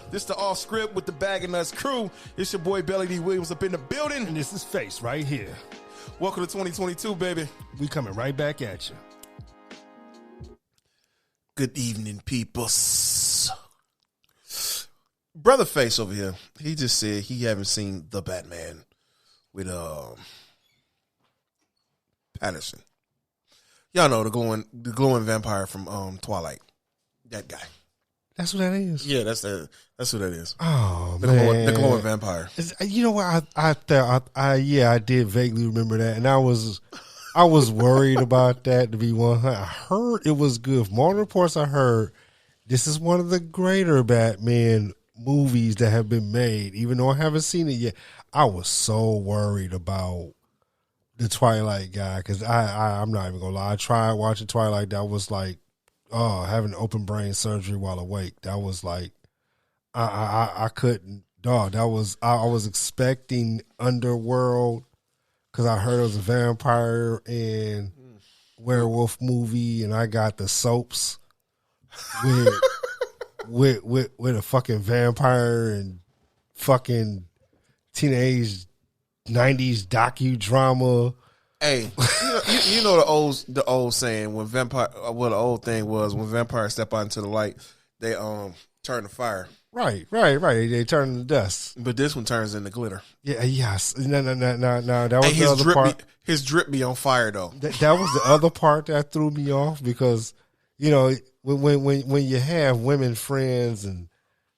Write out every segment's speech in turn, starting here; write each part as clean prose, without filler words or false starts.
This the Off Script with the Bag and Nuts crew. It's your boy Belly D. Williams up in the building. And this is Face right here. Welcome to 2022, baby. We coming right back at you. Good evening, peoples. Brother Face over here. He just said he haven't seen The Batman with Patterson. Y'all know the glowing vampire from Twilight. That guy. That's what that is. Yeah, that's who that is. Oh The man, the glowing vampire. You know what? I did vaguely remember that, and I was worried about that. To be 100, I heard it was good. From all the reports I heard, this is one of the greater Batman movies that have been made. Even though I haven't seen it yet, I was so worried about the Twilight guy because I'm not even gonna lie. I tried watching Twilight. That was like, having open brain surgery while awake. That was like, I couldn't. Dog, that was I was expecting Underworld because I heard it was a vampire and werewolf movie, and I got the soaps with a fucking vampire and fucking teenage 90s docudrama. Hey, you know the old saying when vampire. Well, the old thing was when vampires step out into the light, they turn to fire. Right. They turn into dust. But this one turns into glitter. Yeah, yes. No. That was Hey, the other part. His drip be on fire though. That was the other part that threw me off because, you know, when you have women friends and,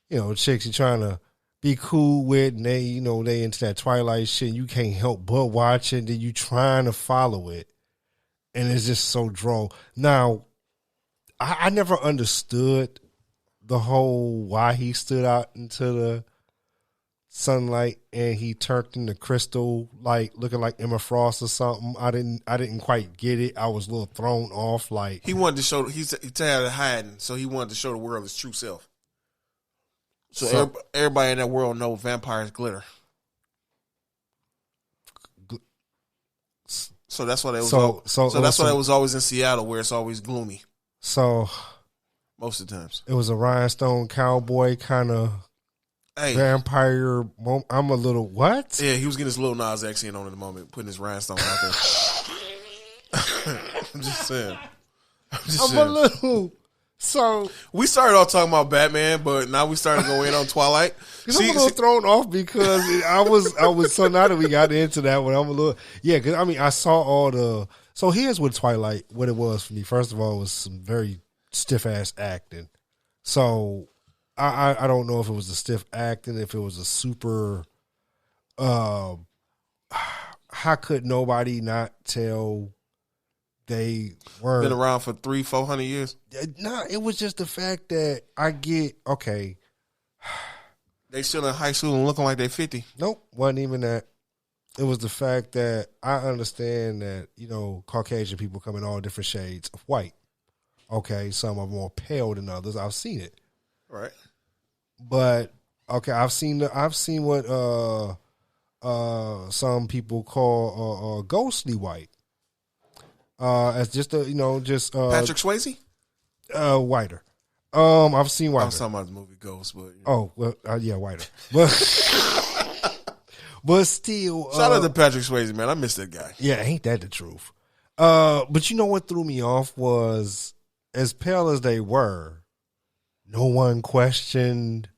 you know, chicks you're trying to be cool with and they, you know, they into that Twilight shit and you can't help but watch it, then you trying to follow it. And it's just so droll. Now, I never understood the whole why he stood out into the sunlight and he turned into crystal, like looking like Emma Frost or something. I didn't quite get it. I was a little thrown off. Like he wanted to show he's tired of hiding, so he wanted to show the world his true self. So everybody in that world know vampires glitter. So that's why they was that's why it was always in Seattle where it's always gloomy. So most of the times it was a rhinestone cowboy kind of vampire. I'm a little what? Yeah, he was getting his little Nas X in on at the moment, putting his rhinestone out there. I'm just saying. A little. So we started off talking about Batman, but now we started going on Twilight. I'm a little thrown off because I was so now that we got into that one, I'm a little because I mean I saw all the. So here's what Twilight, what it was for me. First of all, it was some very stiff ass acting. So I don't know if it was the stiff acting, if it was a super. How could nobody not tell? They weren't been around for 300-400 years. No, it was just the fact that I get they still in high school and looking like they 50. Nope, wasn't even that. It was the fact that I understand that, you know, Caucasian people come in all different shades of white. Okay, some are more pale than others. I've seen it. Right. But okay, I've seen what some people call ghostly white. As just Patrick Swayze, whiter. I've seen whiter. I was talking about the movie Ghost, but whiter. But still, shout out to Patrick Swayze, man. I miss that guy. Yeah, ain't that the truth? But you know what threw me off was as pale as they were, no one questioned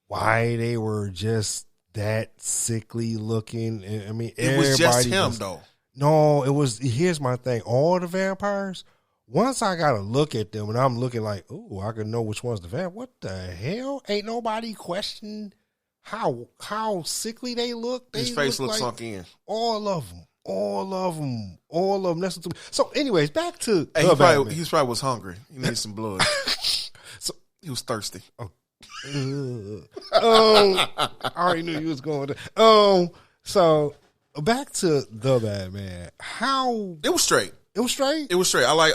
why they were just that sickly looking. I mean, it was just him though. No, it was. Here's my thing. All the vampires, once I got to look at them and I'm looking like, oh, I can know which one's the vampire. What the hell? Ain't nobody questioning how sickly they look. His face looks sunk in. All of them. That's what. So, anyways, back to he probably was hungry. He needed some blood. So he was thirsty. I already knew you was going to. So. Back to the Batman. How it was straight. It was straight. It was straight. I like.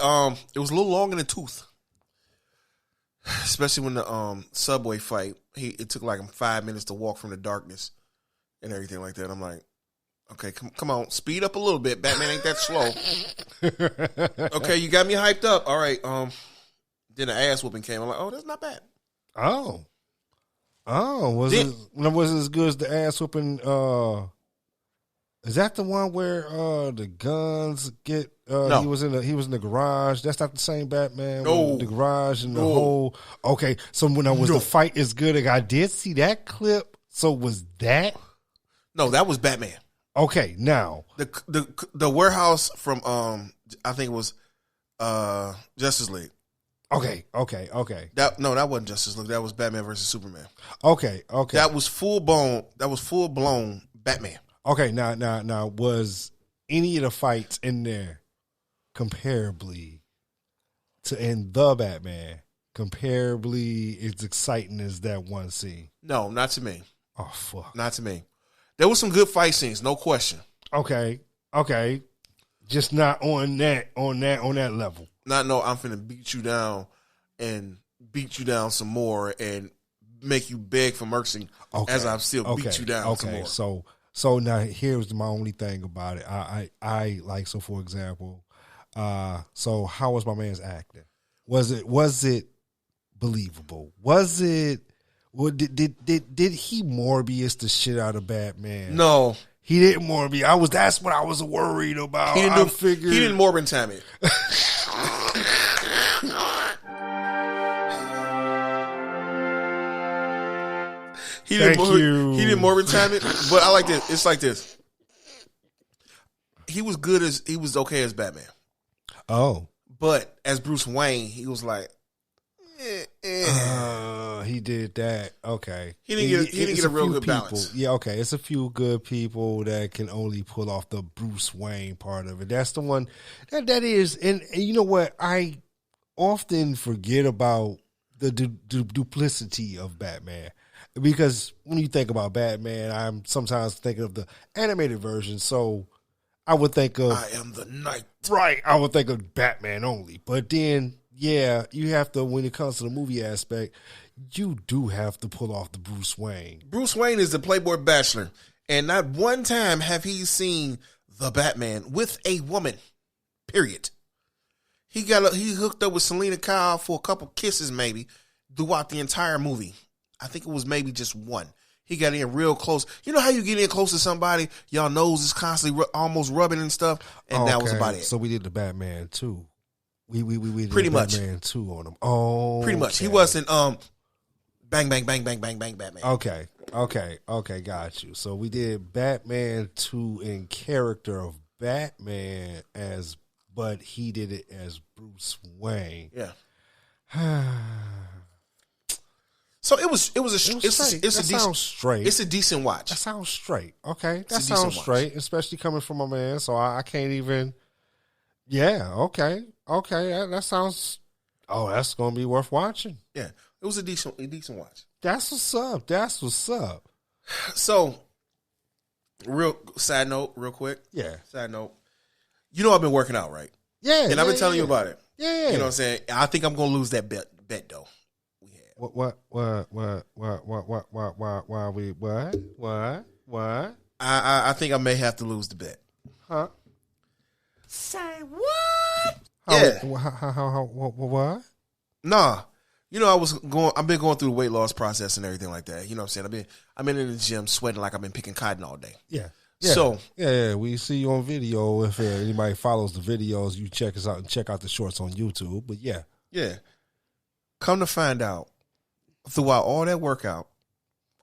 It was a little long in the tooth, especially when the subway fight. It took like him 5 minutes to walk from the darkness and everything like that. I'm like, okay, come on, speed up a little bit. Batman ain't that slow. Okay, you got me hyped up. All right. Then the ass whooping came. I'm like, oh, that's not bad. Oh, Oh, was it as good as the ass whooping? Is that the one where the guns get? No. He was in the garage. That's not the same Batman. No. The garage and the whole. Okay, so when the fight is good, like, I did see that clip. So was that? No, that was Batman. Okay, now the warehouse from I think it was Justice League. Okay. That wasn't Justice League. That was Batman versus Superman. Okay. That was full blown Batman. Okay, now was any of the fights in there comparably to in the Batman comparably as exciting as that one scene? No, not to me. Oh fuck. Not to me. There was some good fight scenes, no question. Okay. Just not on that level. I'm finna beat you down and beat you down some more and make you beg for mercy as I still beat you down some more. So now here's my only thing about it. I like, so for example, so how was my man's acting? Was it believable? Was it? Did he Morbius the shit out of Batman? No, he didn't Morbius. That's what I was worried about. He didn't Morbin time it. He didn't Morbin time it, but I like this. It's like this. He was okay as Batman. Oh, but as Bruce Wayne, he was like, he did that. Okay, he didn't get a real good balance. Yeah, okay, it's a few good people that can only pull off the Bruce Wayne part of it. That's the one that is, and you know what? I often forget about the duplicity of Batman. Because when you think about Batman, I'm sometimes thinking of the animated version. So I would think of I am the Knight. Right. I would think of Batman only. But then, yeah, you have to, when it comes to the movie aspect, you do have to pull off the Bruce Wayne. Bruce Wayne is the Playboy bachelor. And not one time have he seen the Batman with a woman. Period. He hooked up with Selena Kyle for a couple kisses maybe throughout the entire movie. I think it was maybe just one. He got in real close. You know how you get in close to somebody, y'all nose is constantly almost rubbing and stuff, and that was about it. So we did the Batman 2. We did pretty the much Batman 2 on him. Oh, pretty much. He wasn't bang bang bang bang bang bang Batman. Okay, got you. So we did Batman 2 in character of Batman but he did it as Bruce Wayne. Yeah. So it sounds straight. It's a decent watch. That sounds straight. Okay, that sounds straight, especially coming from a man. So I can't even. Yeah. Okay. That sounds. Oh, that's gonna be worth watching. Yeah, it was a decent watch. That's what's up. So, real side note, real quick. Yeah. Side note. You know I've been working out, right? Yeah. And I've been telling you about it. Yeah. You know what I'm saying? I think I'm gonna lose that bet though. What? I think I may have to lose the bet. Huh? Say what? How, what? Nah. You know, I've been going through the weight loss process and everything like that. You know what I'm saying? I've been in the gym sweating like I've been picking cotton all day. Yeah. So we see you on video. If anybody follows the videos, you check us out and check out the shorts on YouTube. But yeah. Come to find out, throughout all that workout,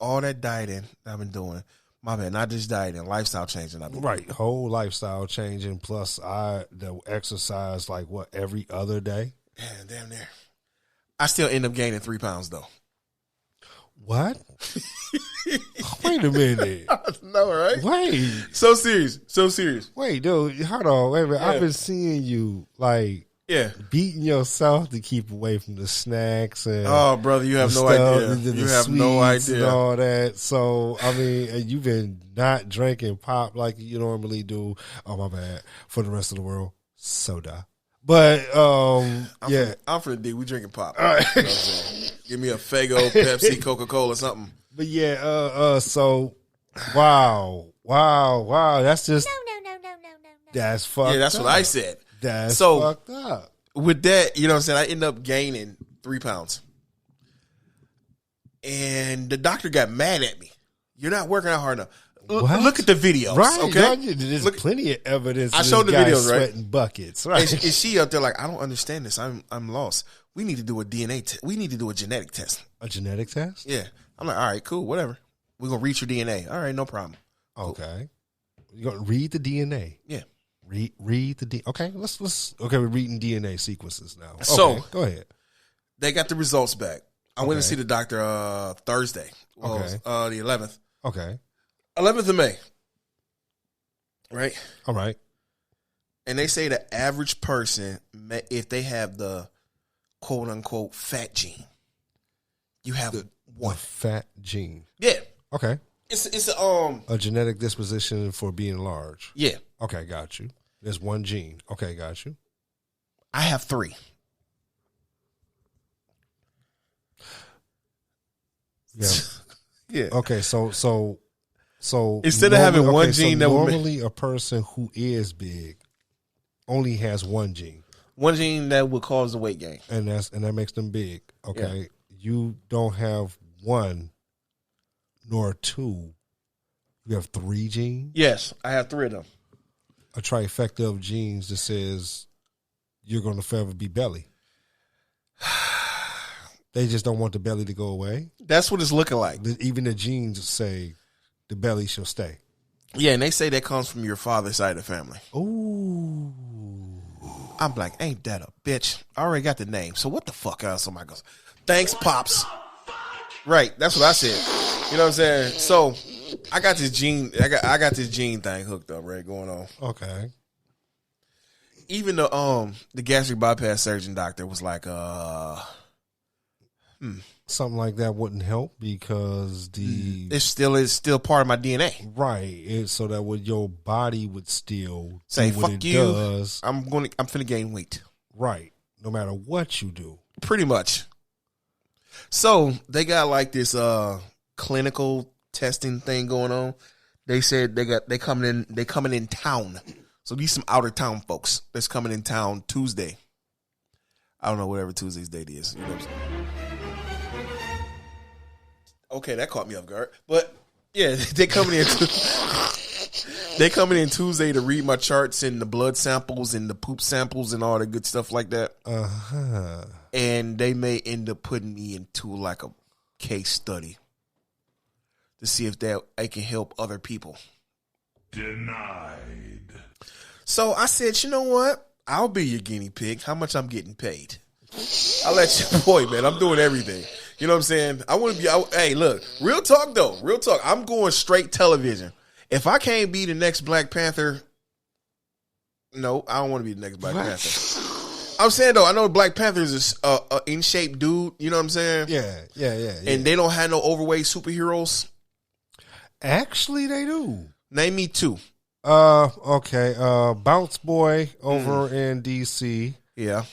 all that dieting I've been doing, my man, not just dieting, lifestyle changing. I've been doing. Whole lifestyle changing. Plus, the exercise every other day. Yeah, damn near. I still end up gaining 3 pounds though. What? Wait a minute. No, right? Wait. So serious. Wait, dude. Hold on. Wait a minute. Yeah. I've been seeing you beating yourself to keep away from the snacks and brother, you have no idea. You have no idea and all that. So I mean, you've been not drinking pop like you normally do. Oh my bad. For the rest of the world, soda. But I'm for the D. We drinking pop. All right. You know what I'm saying? Give me a Faygo, Pepsi, Coca-Cola, something. But yeah, so wow. That's just no. That's fucked. Yeah, that's up. What I said. That's fucked up. With that, you know what I'm saying? I end up gaining 3 pounds. And the doctor got mad at me. You're not working out hard enough. What? Look at the videos, Right. okay? There's Look, plenty of evidence. I showed the videos, right? Sweating buckets, right? and she up there like, I don't understand this. I'm lost. We need to do a DNA test. We need to do a genetic test. A genetic test? Yeah. I'm like, all right, cool, whatever. We're going to reach your DNA. All right, no problem. Okay. You're going to read the DNA. Yeah. Read the DNA. Okay, let's. Okay, we're reading DNA sequences now. Okay, So go ahead. They got the results back. I went to Okay. see the doctor Thursday. Well, Okay. The 11th. Okay. 11th of May. Right? All right. And they say the average person, if they have the quote unquote fat gene, you have one. A fat gene. Yeah. Okay. It's A genetic disposition for being large. yeah. Okay, got you. There's one gene. Okay, got you. I have 3. Yeah. Yeah. Okay, so Instead of having normally- one okay, so gene that would make- normally a person who is big only has one gene, One gene that would cause the weight gain. and that makes them big. Okay, you don't have one nor 2. You have 3 genes, Yes, I have 3 of them. a trifecta of genes that says you're going to forever be belly. They just don't want the belly to go away. That's what it's looking like. Even the genes say the belly shall stay. Yeah, and they say that comes from your father's side of the family. Ooh. I'm like, ain't that a bitch? I already got the name. So what the fuck else? Somebody goes, thanks, Pops. Right, that's what I said. You know what I'm saying? So I got this gene. I got this gene thing hooked up, right, going on. Okay. Even the gastric bypass surgeon doctor was like, Something like that wouldn't help because it's still part of my DNA. right, so that would your body would still Say, do what fuck it you. does. I'm finna gain weight. Right, no matter what you do. Pretty much. So they got like this clinical testing thing going on. They said they coming in town. So these some out of town folks that's coming in town Tuesday. I don't know whatever Tuesday's date is. You know what I'm saying? Okay, that caught me off guard. But yeah, they coming in. They coming in Tuesday to read my charts and the blood samples and the poop samples and all the good stuff like that. Uh-huh. And they may end up putting me into like a case study to see if I can help other people. Denied. So I said, you know what? I'll be your guinea pig. How much I'm getting paid? I'll let you, boy, man. I'm doing everything. You know what I'm saying? I want to be. Hey, look, real talk though. Real talk. I'm going straight television. If I can't be the next Black Panther, no, I don't want to be the next Black Panther. I'm saying though, I know Black Panther is a in shape dude. You know what I'm saying? Yeah. And they don't have no overweight superheroes. Actually, they do. Name me 2. Okay. Bounce Boy over in DC. Yeah,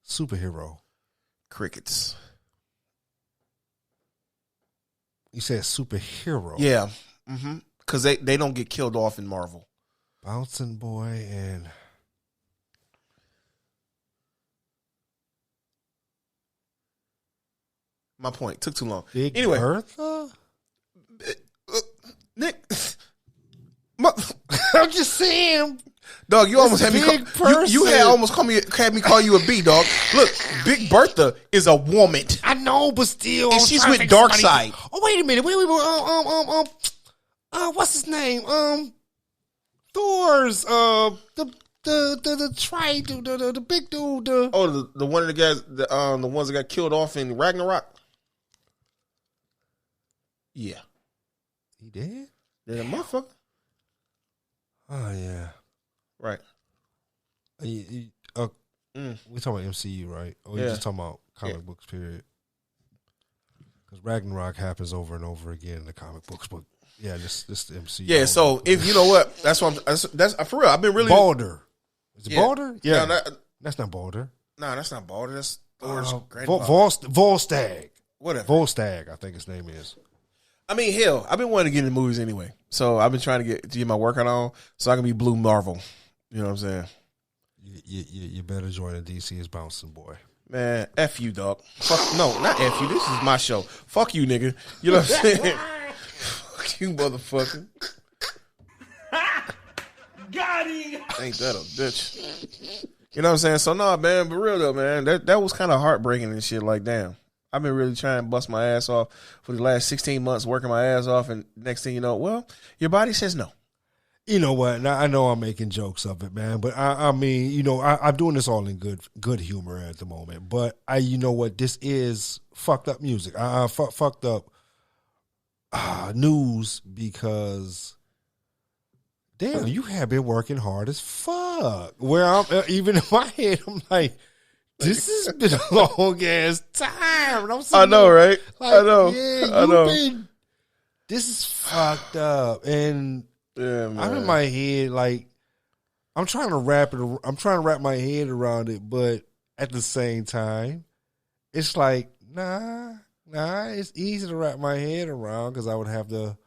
Superhero. crickets. You said superhero. Yeah, because they don't get killed off in Marvel. Bouncing Boy and My point took too long. Big Anyway, Bertha? Nick, I'm just saying. dog, you almost had me. big You had person. almost had me call you a B, dog. Look, Big Bertha is a woman. I know, but still. And I'm she's trying with to think of Darkseid. somebody- Oh, wait a minute. Wait. What's his name? Thor's, the big dude. Oh, the one of the guys, the ones that got killed off in Ragnarok. Yeah, He did? yeah, motherfucker. Oh, yeah. Right. We talking about MCU, right? Or you Yeah. just talking about comic books, period? Because Ragnarok happens over and over again in the comic books, but yeah, this the MCU. Yeah. So if you know what, that's what that's for real. I've been really Balder. Is it Yeah. Balder? Yeah. No, That's not Balder. that's not Balder. That's Thor's great. Volstagg. Whatever. Volstagg, I think his name is. I mean, hell, I've been wanting to get into movies anyway. So I've been trying to get my workout on so I can be Blue Marvel. You know what I'm saying? You better join the DC as Bouncing Boy. Man, F you, dog. Fuck, no, not F you. This is my show. Fuck you, nigga. You know what I'm saying? Fuck you, motherfucker. Got him. Ain't that a bitch? You know what I'm saying? So, no, man, but real though, man, that was kind of heartbreaking and shit. Like, damn. I've been really trying to bust my ass off for the last 16 months, working my ass off, and next thing you know, well, your body says no. You know what? Now, I know I'm making jokes of it, man, but I mean, you know, I'm doing this all in good humor at the moment. But you know what? This is fucked up music. Fucked up news because, damn, you have been working hard as fuck. Where I'm even in my head, I'm like, this has been a long ass time. And I know, right? Like, I know. Yeah, I know. This is fucked up, and Yeah, man. I'm in my head like I'm trying to wrap my head around it, but at the same time, it's like nah. It's easy to wrap my head around because I would have the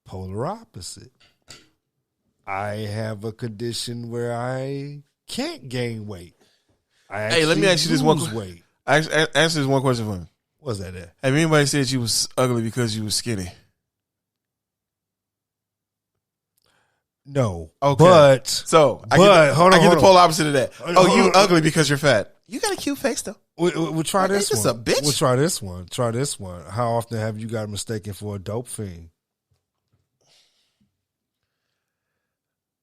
polar opposite. I have a condition where I can't gain weight. Hey, let me ask you this one weight. Answer this one question for me. What's that at? Have anybody said you was ugly because you was skinny? No. Okay. But So I hold on, get the hold on. polar opposite of that. Hold Oh, you on. ugly because you're fat. You got a cute face though. we'll try Like, this ain't this one. a bitch? We'll try this one. Try this one. How often have you got mistaken for a dope fiend?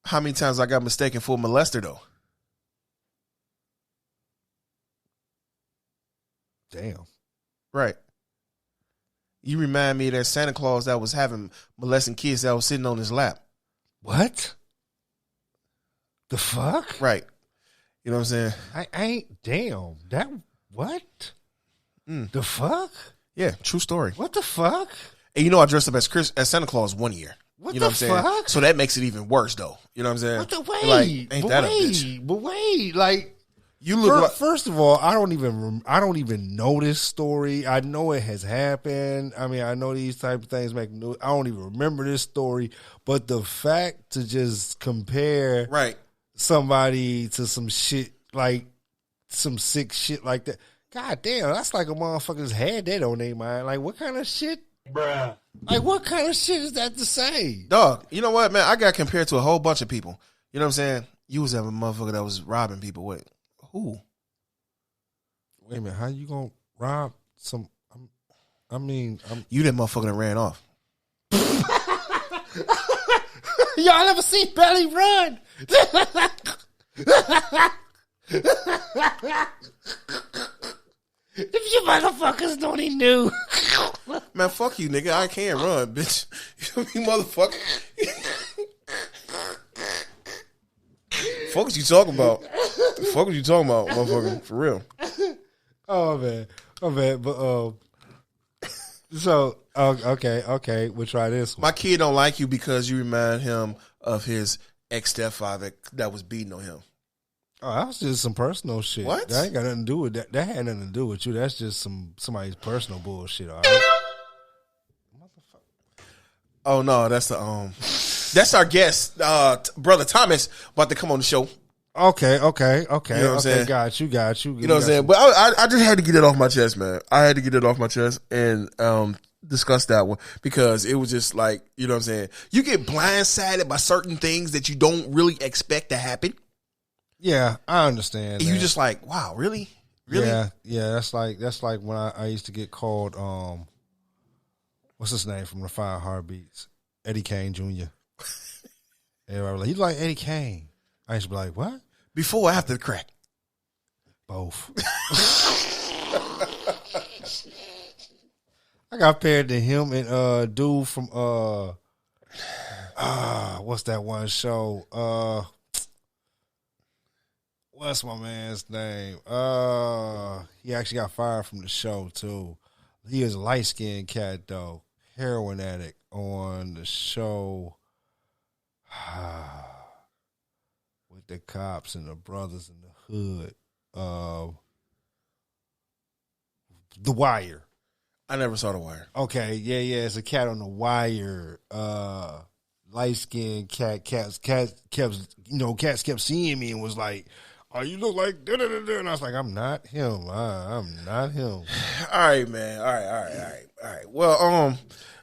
How many times I got mistaken for a molester though? Damn. Right. You remind me of that Santa Claus that was having molesting kids that was sitting on his lap. What? The fuck? Right. You know what I'm saying? I ain't damn. That what? Mm. The fuck? Yeah, true story. What the fuck? And you know I dressed up as Santa Claus one year. What you know the what I'm saying? fuck? So that makes it even worse though. You know what I'm saying? What the wait? Like, ain't but that wait, a bitch? But wait, like You look like first of all, I don't even know this story. I know it has happened. I mean, I know these type of things make news. I don't even remember this story. But the fact to just compare right. somebody to some shit like some sick shit like that, god damn, that's like a motherfucker's had that on their mind. Like, what kind of shit? Bruh. Like, what kind of shit is that to say? Dog, you know what, man? I got compared to a whole bunch of people. You know what I'm saying? You was that motherfucker that was robbing people. Wait, who? Wait a minute, how you gonna rob some? You that motherfucker that ran off. Y'all never seen Belly run? If you motherfuckers know he knew. Man, fuck you, nigga. I can't run, bitch. You motherfucker. Fuck what you talking about? Fuck what you talking about, motherfucker? For real. Oh man, but so okay, we'll try this one. My kid don't like you because you remind him of his ex-stepfather that was beating on him. Oh, that was just some personal shit. What? That ain't got nothing to do with that. That had nothing to do with you. That's just somebody's personal bullshit. All right. Oh no, that's the that's our guest, brother Thomas, about to come on the show. Okay. You know what I'm saying? Got you. You know what I'm saying? But I just had to get it off my chest, man. I had to get it off my chest and discuss that one because it was just like, you know what I'm saying? You get blindsided by certain things that you don't really expect to happen. Yeah, I understand. And you just like, wow, really? Really? Yeah. That's like when I used to get called what's his name from the Five Heartbeats? Eddie Kane Jr. Everybody was like, you like Eddie Kane? I used to be like, what? Before or after the crack? Both. I got paired to him and dude from what's that one show? What's my man's name? He actually got fired from the show too. He is a light skinned cat though, heroin addict on the show with the cops and the brothers in the hood. The Wire. I never saw The Wire. Okay, yeah. It's a cat on The Wire. Light skinned cat. Cats kept seeing me and was like, oh, you look like da-da-da-da. And I was like, I'm not him. I'm not him. All right, man. All right. Well,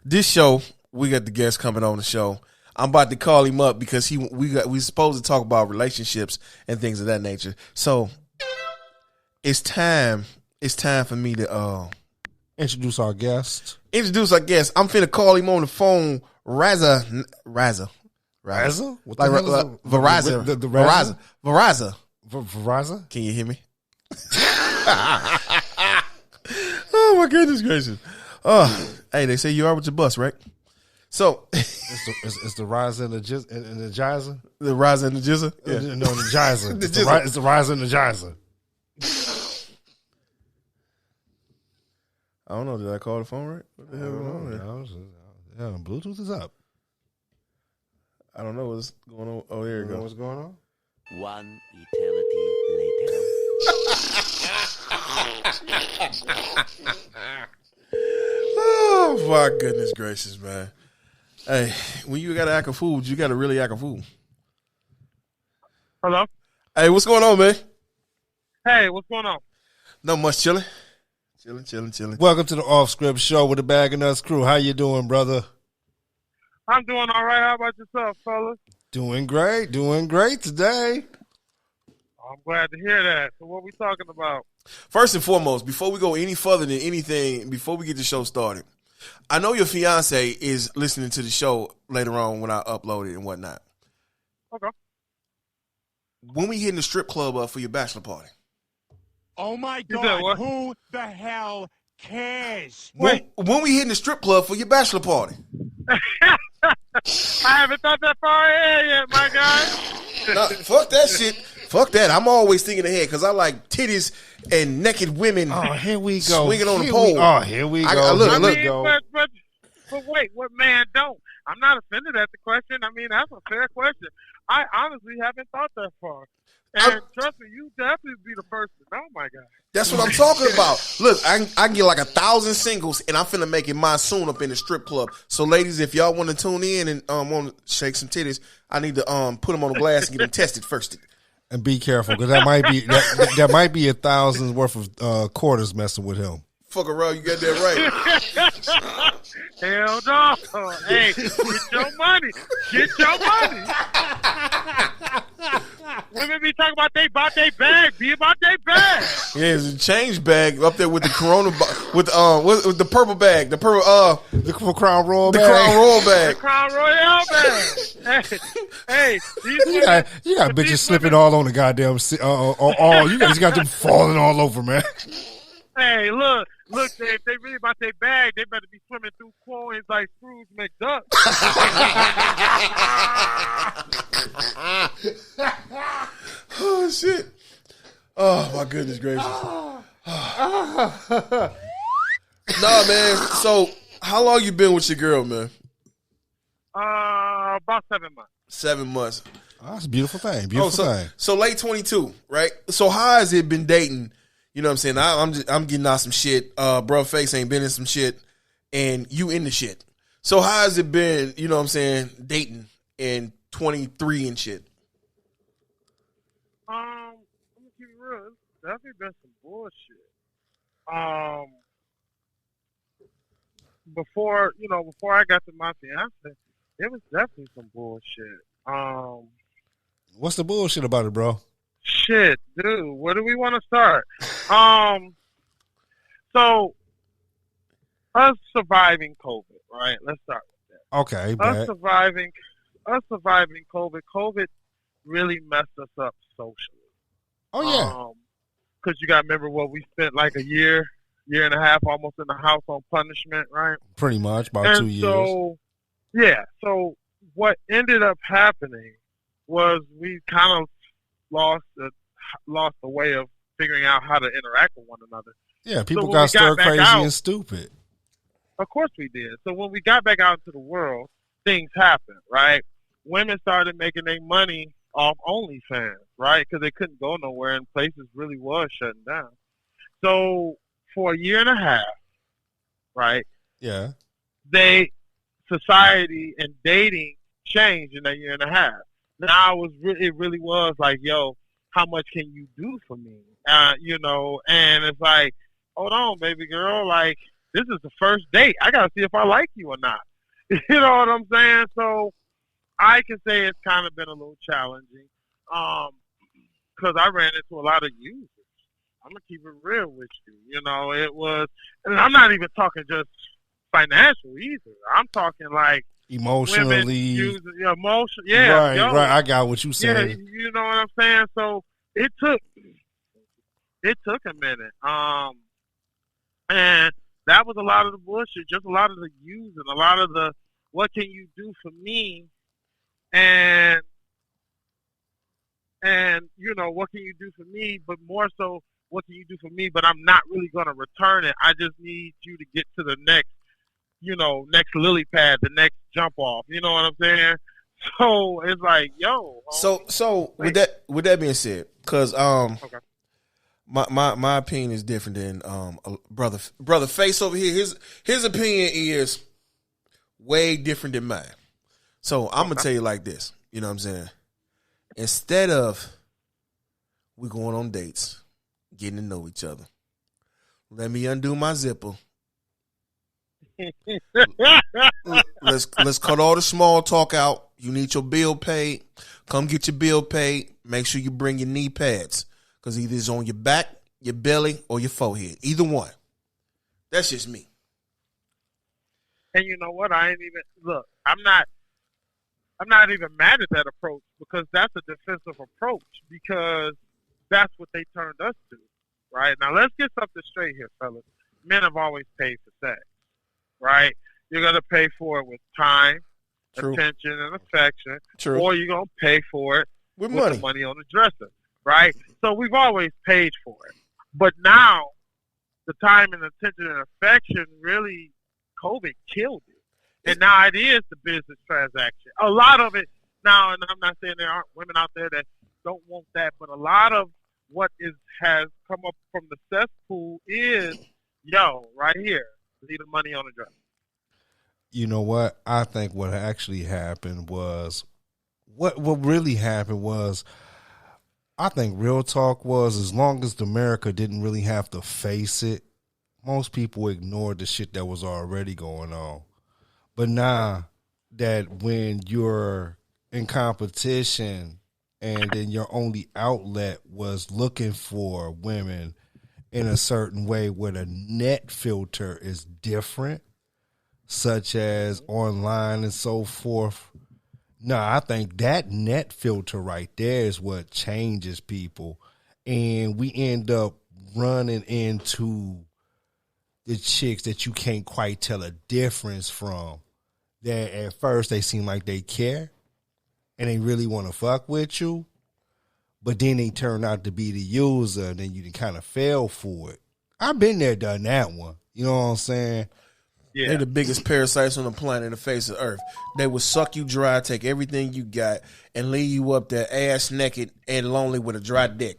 this show, we got the guest coming on the show. I'm about to call him up because we supposed to talk about relationships and things of that nature. So it's time for me to introduce our guest. I'm finna call him on the phone. Raza. Razza? What like Verizon. The Razza? Verizon. Verizon? Can you hear me? Oh my goodness gracious. Hey, they say you are with your bus, right? So it's the rise and the Jizer? The rise and the Jizzer? Yeah. No, the Jizer. It's the rise and the Jizer. I don't know. Did I call the phone right? What the hell is going on there? Yeah, Bluetooth is up. I don't know what's going on. Oh, there you go. What's going on? 1 eternity later. Oh my goodness gracious, man. Hey, when you gotta act a fool, you gotta really act a fool. Hello? Hey, what's going on, man? Hey, what's going on? Not much, chilling. Chilling. Welcome to the Off Script Show with the Bag and Nuts crew. How you doing, brother? I'm doing all right. How about yourself, fellas? Doing great today. I'm glad to hear that. So what we talking about? First and foremost, before we go any further than anything, before we get the show started, I know your fiance is listening to the show later on when I upload it and whatnot. Okay. When we hitting the strip club up for your bachelor party? Oh my You said God! what? Who the hell cares? When we hitting the strip club for your bachelor party? I haven't thought that far ahead yet, my guy. No, fuck that shit. Fuck that. I'm always thinking ahead because I like titties and naked women. Oh, here we go. Swinging on the Here pole. Here we go. But wait, what man don't? I'm not offended at the question. I mean, that's a fair question. I honestly haven't thought that far. And trust me, you definitely be the first to know, my guy. That's what I'm talking about. Look, I can get like 1,000 singles, and I'm finna make it mine soon up in the strip club. So, ladies, if y'all want to tune in and want to shake some titties, I need to put them on the glass and get them tested first. And be careful, because that might be that might be 1,000 worth of quarters messing with him. Fuck around, you got that right. Hell no. Hey, get your money. Women be talking about they bought their bag. Be about their bag. Yeah, it's a change bag up there with the Corona, with the purple bag, the Crown Royal the bag. Crown Royal bag. The Crown Royale bag. Hey, You got bitches slipping all on the goddamn. You guys got them falling all over, man. Hey, look, if they really about their bag, they better be swimming through coins like Scrooge McDuck. Oh shit! Oh my goodness gracious! Nah, man. So, how long you been with your girl, man? About 7 months. 7 months. Oh, that's a beautiful thing. Beautiful thing. So late 22, right? So how has it been dating? You know what I'm saying? I'm getting out some shit. Bro Face ain't been in some shit, and you in the shit. So how has it been? You know what I'm saying? Dating in 23 and shit. Let me keep it real. It's definitely been some bullshit. Before I got to my fiance, it was definitely some bullshit. What's the bullshit about it, bro? Shit, dude. Where do we want to start? So us surviving COVID, right? Let's start with that. Okay, Us surviving COVID. COVID really messed us up socially. Oh yeah. Because you got to remember what we spent like a year and a half almost in the house on punishment, right? Pretty much about 2 years. So what ended up happening was we kind of lost the way of figuring out how to interact with one another. Yeah, people So got stir crazy out, and stupid. Of course we did. So when we got back out into the world, things happened, right? Women started making their money off OnlyFans, right? Because they couldn't go nowhere and places really was shutting down. So for a year and a half, right? Yeah. Society and dating changed in that year and a half. Now it really was like, yo, how much can you do for me? And it's like, hold on, baby girl, like this is the first date. I gotta see if I like you or not. You know what I'm saying? So I can say it's kind of been a little challenging, because I ran into a lot of users. I'm gonna keep it real with you. It was, and I'm not even talking just financial either. I'm talking like emotionally, women using emotion. Yeah, right. I got what you saying. Yeah, you know what I'm saying. So it took a minute. And that was a lot of the bullshit, just a lot of the using, a lot of the what can you do for me, and what can you do for me, but more so what can you do for me, but I'm not really going to return it. I just need you to get to the next lily pad, the next jump off. You know what I'm saying? So it's like, yo. So with that being said, because Okay. my opinion is different than brother Face over here. His opinion is way different than mine. So I'm gonna tell you like this. You know what I'm saying? Instead of we going on dates, getting to know each other, let me undo my zipper. Let's cut all the small talk out. You need your bill paid. Come get your bill paid. Make sure you bring your knee pads, because either it's on your back, your belly, or your forehead. Either one. That's just me. And you know what? I'm not even mad at that approach, because that's a defensive approach, because that's what they turned us to, right? Now let's get something straight here, fellas. Men have always paid for sex, right? You're gonna pay for it with time, True. attention, and affection, True. or you're gonna pay for it With the money. money on the dresser, right? So we've always paid for it, but now the time and attention and affection really, COVID killed it, and now it is the business transaction. A lot of it now, and I'm not saying there aren't women out there that don't want that, but a lot of what has come up from the cesspool is, right here, leave the money on the dresser. You know what? I think what actually happened was, what really happened was, I think real talk was, as long as America didn't really have to face it, most people ignored the shit that was already going on. But now that when you're in competition and then your only outlet was looking for women in a certain way where the net filter is different, such as online and so forth. No, I think that net filter right there is what changes people. And we end up running into the chicks that you can't quite tell a difference from. That at first they seem like they care and they really want to fuck with you, but then they turn out to be the user, and then you kind of fail for it. I've been there, done that one. You know what I'm saying? Yeah. They're the biggest parasites on the planet, the face of Earth. They will suck you dry, take everything you got, and leave you up there ass naked and lonely with a dry dick.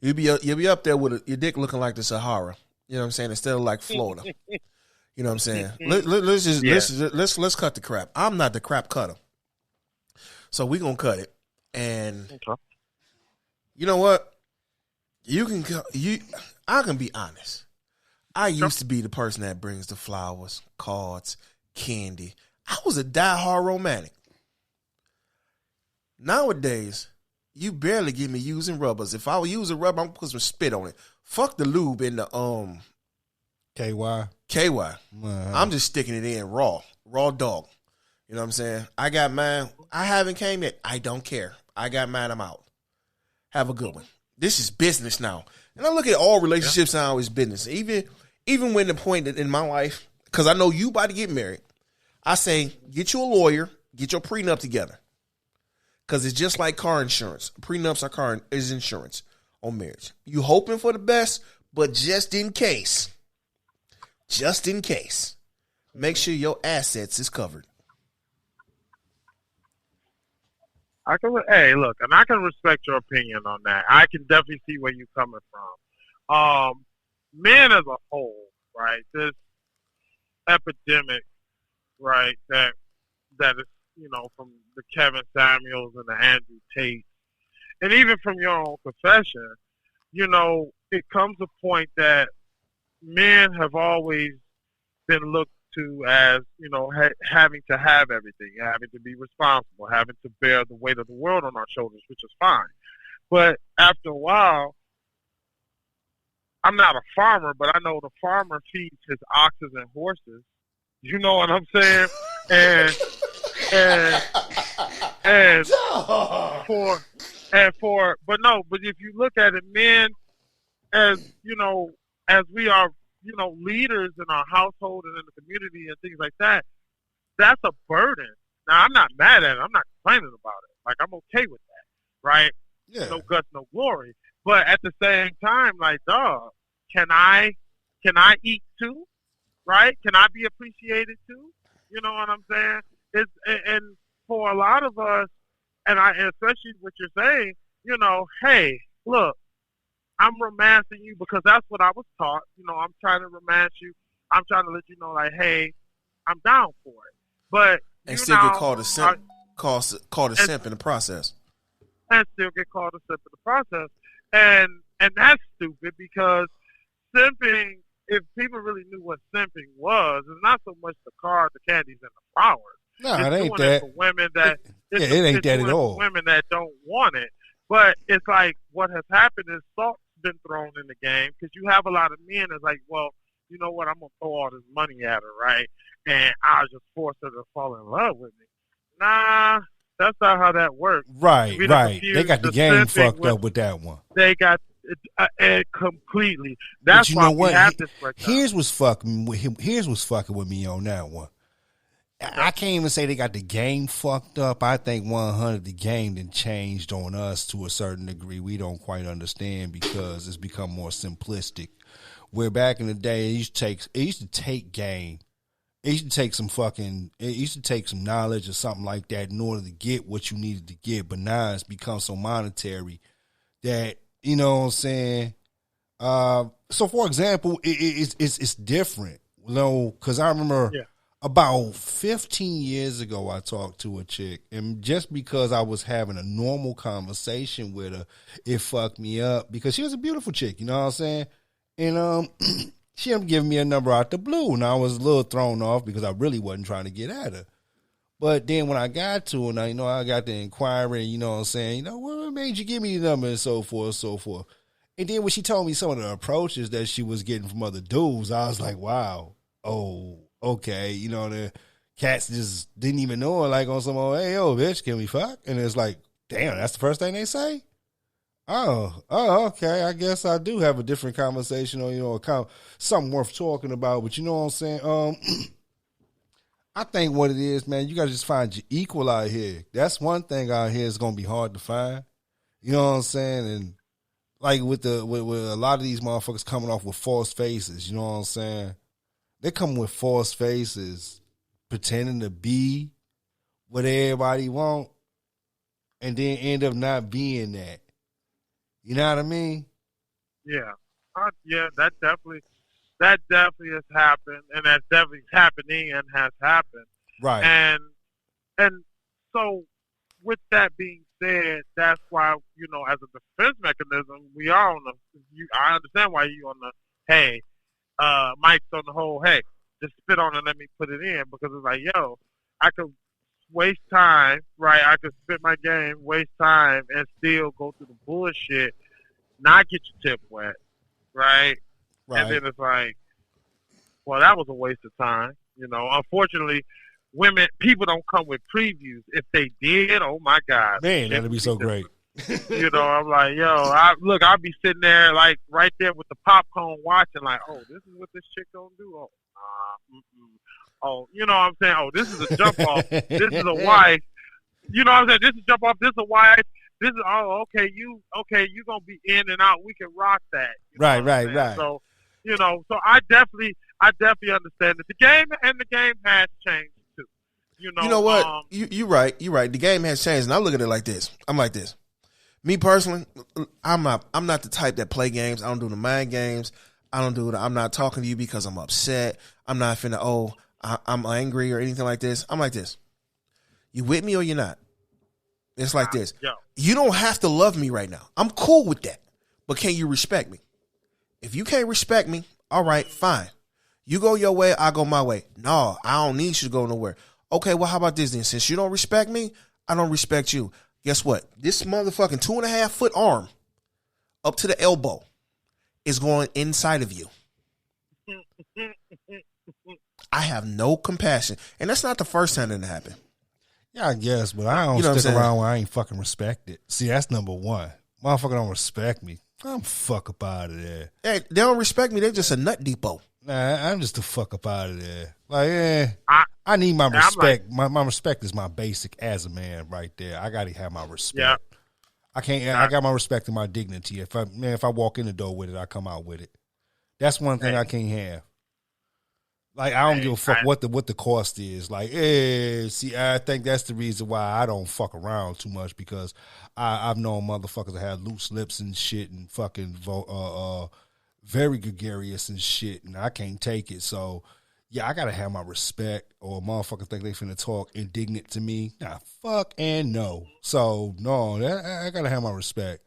You'll be up there with your dick looking like the Sahara. You know what I'm saying? Instead of like Florida. You know what I'm saying? Let's cut the crap. I'm not the crap cutter, so we gonna cut it. And you know what? I can be honest. I used to be the person that brings the flowers, cards, candy. I was a diehard romantic. Nowadays, you barely get me using rubbers. If I would use a rubber, I'm gonna put some spit on it. Fuck the lube in the KY. I'm just sticking it in raw dog. You know what I'm saying? I got mine. I haven't came yet. I don't care. I got mine. I'm out. Have a good one. This is business now. And I look at all relationships now as business. Even when the point that in my life, because I know you about to get married, I say, get you a lawyer, get your prenup together. Because it's just like car insurance. Prenups is insurance on marriage. You hoping for the best, but just in case, make sure your assets is covered. Hey, look, and I can respect your opinion on that. I can definitely see where you're coming from. Men as a whole, right? This epidemic, right? That is, from the Kevin Samuels and the Andrew Tate, and even from your own profession, it comes a point that men have always been looked to as, having to have everything, having to be responsible, having to bear the weight of the world on our shoulders, which is fine. But after a while, I'm not a farmer, but I know the farmer feeds his oxes and horses. You know what I'm saying? And but if you look at it, men, as as we are, leaders in our household and in the community and things like that, that's a burden. Now, I'm not mad at it. I'm not complaining about it. Like, I'm okay with that, right? Yeah. No guts, no glory. But at the same time, like, dog, can I eat too? Right? Can I be appreciated too? You know what I'm saying? And for a lot of us, and especially what you're saying, hey, look, I'm romancing you because that's what I was taught. I'm trying to romance you. I'm trying to let you know, like, hey, I'm down for it. But and still get called a simp, called a simp in the process. And still get called a simp in the process, and that's stupid because simping. If people really knew what simping was, it's not so much the cars, the candies, and the flowers. No, it's it ain't doing that. It for women that it ain't that at all. Women that don't want it, but it's like what has happened is salt's been thrown in the game because you have a lot of men that's like, well, you know what, I'm gonna throw all this money at her, right? And I'll just force her to fall in love with me. Nah, that's not how that works. Right. They got the game fucked up with that one. They got. Completely. That's why we have this breakdown. Here's what's fucking with me on that one. I can't even say they got the game fucked up. I think 100 the game then changed on us to a certain degree. We don't quite understand because it's become more simplistic. Where back in the day, it used to take game. It used to take some knowledge or something like that in order to get what you needed to get. But now it's become so monetary that, you know what I'm saying? So, for example, it's different, because I remember about 15 years ago I talked to a chick, and just because I was having a normal conversation with her, it fucked me up because she was a beautiful chick, you know what I'm saying? And she ended up giving me a number out the blue, and I was a little thrown off because I really wasn't trying to get at her. But then when I got to her, and I got the inquiry, you know what I'm saying, what made you give me the number and so forth, so forth. And then when she told me some of the approaches that she was getting from other dudes, I was like, wow, oh, okay. The cats just didn't even know her, like on some old, hey, yo, bitch, can we fuck? And it's like, damn, that's the first thing they say? Oh, okay. I guess I do have a different conversation or, something worth talking about. But you know what I'm saying? I think what it is, man, you got to just find your equal out here. That's one thing out here is going to be hard to find. You know what I'm saying? And like with a lot of these motherfuckers coming off with false faces, you know what I'm saying? They come with false faces, pretending to be what everybody want, and then end up not being that. You know what I mean? Yeah. That definitely has happened, and that's definitely happening and has happened. Right. And so, with that being said, that's why, as a defense mechanism, we are on I understand why you on the, hey, Mike's on the whole, hey, just spit on it and let me put it in, because it's like, yo, I could waste time, right? I could spit my game, waste time, and still go through the bullshit, not get your tip wet, right? Right. And then it's like, well, that was a waste of time. Unfortunately, people don't come with previews. If they did, oh my God. Man, that'd be so great. I'm like, yo, I'll be sitting there like right there with the popcorn watching like, oh, this is what this chick gonna do. Oh, oh, you know what I'm saying? Oh, this is a jump off. This is a wife. You know what I'm saying? This is jump off. This is a wife. This is, okay, you gonna be in and out. We can rock that. Right. So, so I definitely understand that the game has changed too. You know what? You're right. The game has changed, and I look at it like this. I'm like this. Me personally, I'm not the type that play games. I don't do the mind games. I'm not talking to you because I'm upset. I'm not finna, I'm angry or anything like this. I'm like this. You with me or you're not? It's like this. Yo. You don't have to love me right now. I'm cool with that. But can you respect me? If you can't respect me, all right, fine. You go your way, I go my way. No, I don't need you to go nowhere. Okay, well, how about this then? Since you don't respect me, I don't respect you. Guess what? This motherfucking 2.5 foot arm up to the elbow is going inside of you. I have no compassion. And that's not the first time that happened. Yeah, I guess, but I don't You know what I'm stick saying? around where I ain't fucking respected. See, that's number one. Motherfucker don't respect me. I'm fuck up out of there. Hey, they don't respect me. They're just a nut depot. Nah, I'm just the fuck up out of there. Like, I need my I'm respect. My respect is my basic as a man right there. I gotta have my respect. Yeah. I can't. I got my respect and my dignity. If I walk in the door with it, I come out with it. That's one thing I can't have. Like, I don't give a fuck what the cost is. Like, see, I think that's the reason why I don't fuck around too much, because I've known motherfuckers that have loose lips and shit and fucking very gregarious and shit, and I can't take it. So, yeah, I gotta have my respect, or motherfuckers think they finna talk indignant to me. Nah, fuck and no. So, no, I gotta have my respect.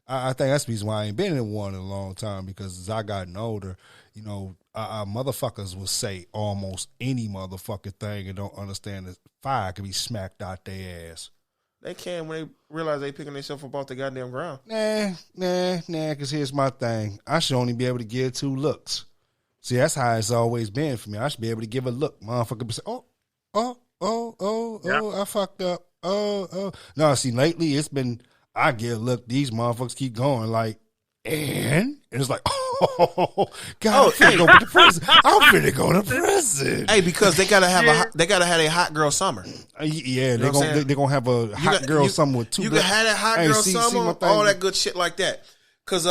I think that's the reason why I ain't been in one in a long time, because as I gotten older, you know, motherfuckers will say almost any motherfucking thing and don't understand that fire can be smacked out their ass. They can when they realize they picking themselves up off the goddamn ground. Nah, because here's my thing. I should only be able to give 2 looks. See, that's how it's always been for me. I should be able to give a look. Motherfucker be saying, I fucked up. No, see, lately it's been, I get a look, these motherfuckers keep going like, and it's like, God, I'm finna go to prison. I'm finna go to prison. Hey, because they gotta have they gotta have a hot girl summer. Yeah, know what I'm saying? they're gonna have a hot girl summer with 2. You can have that hot girl summer, all that good shit like that. Cause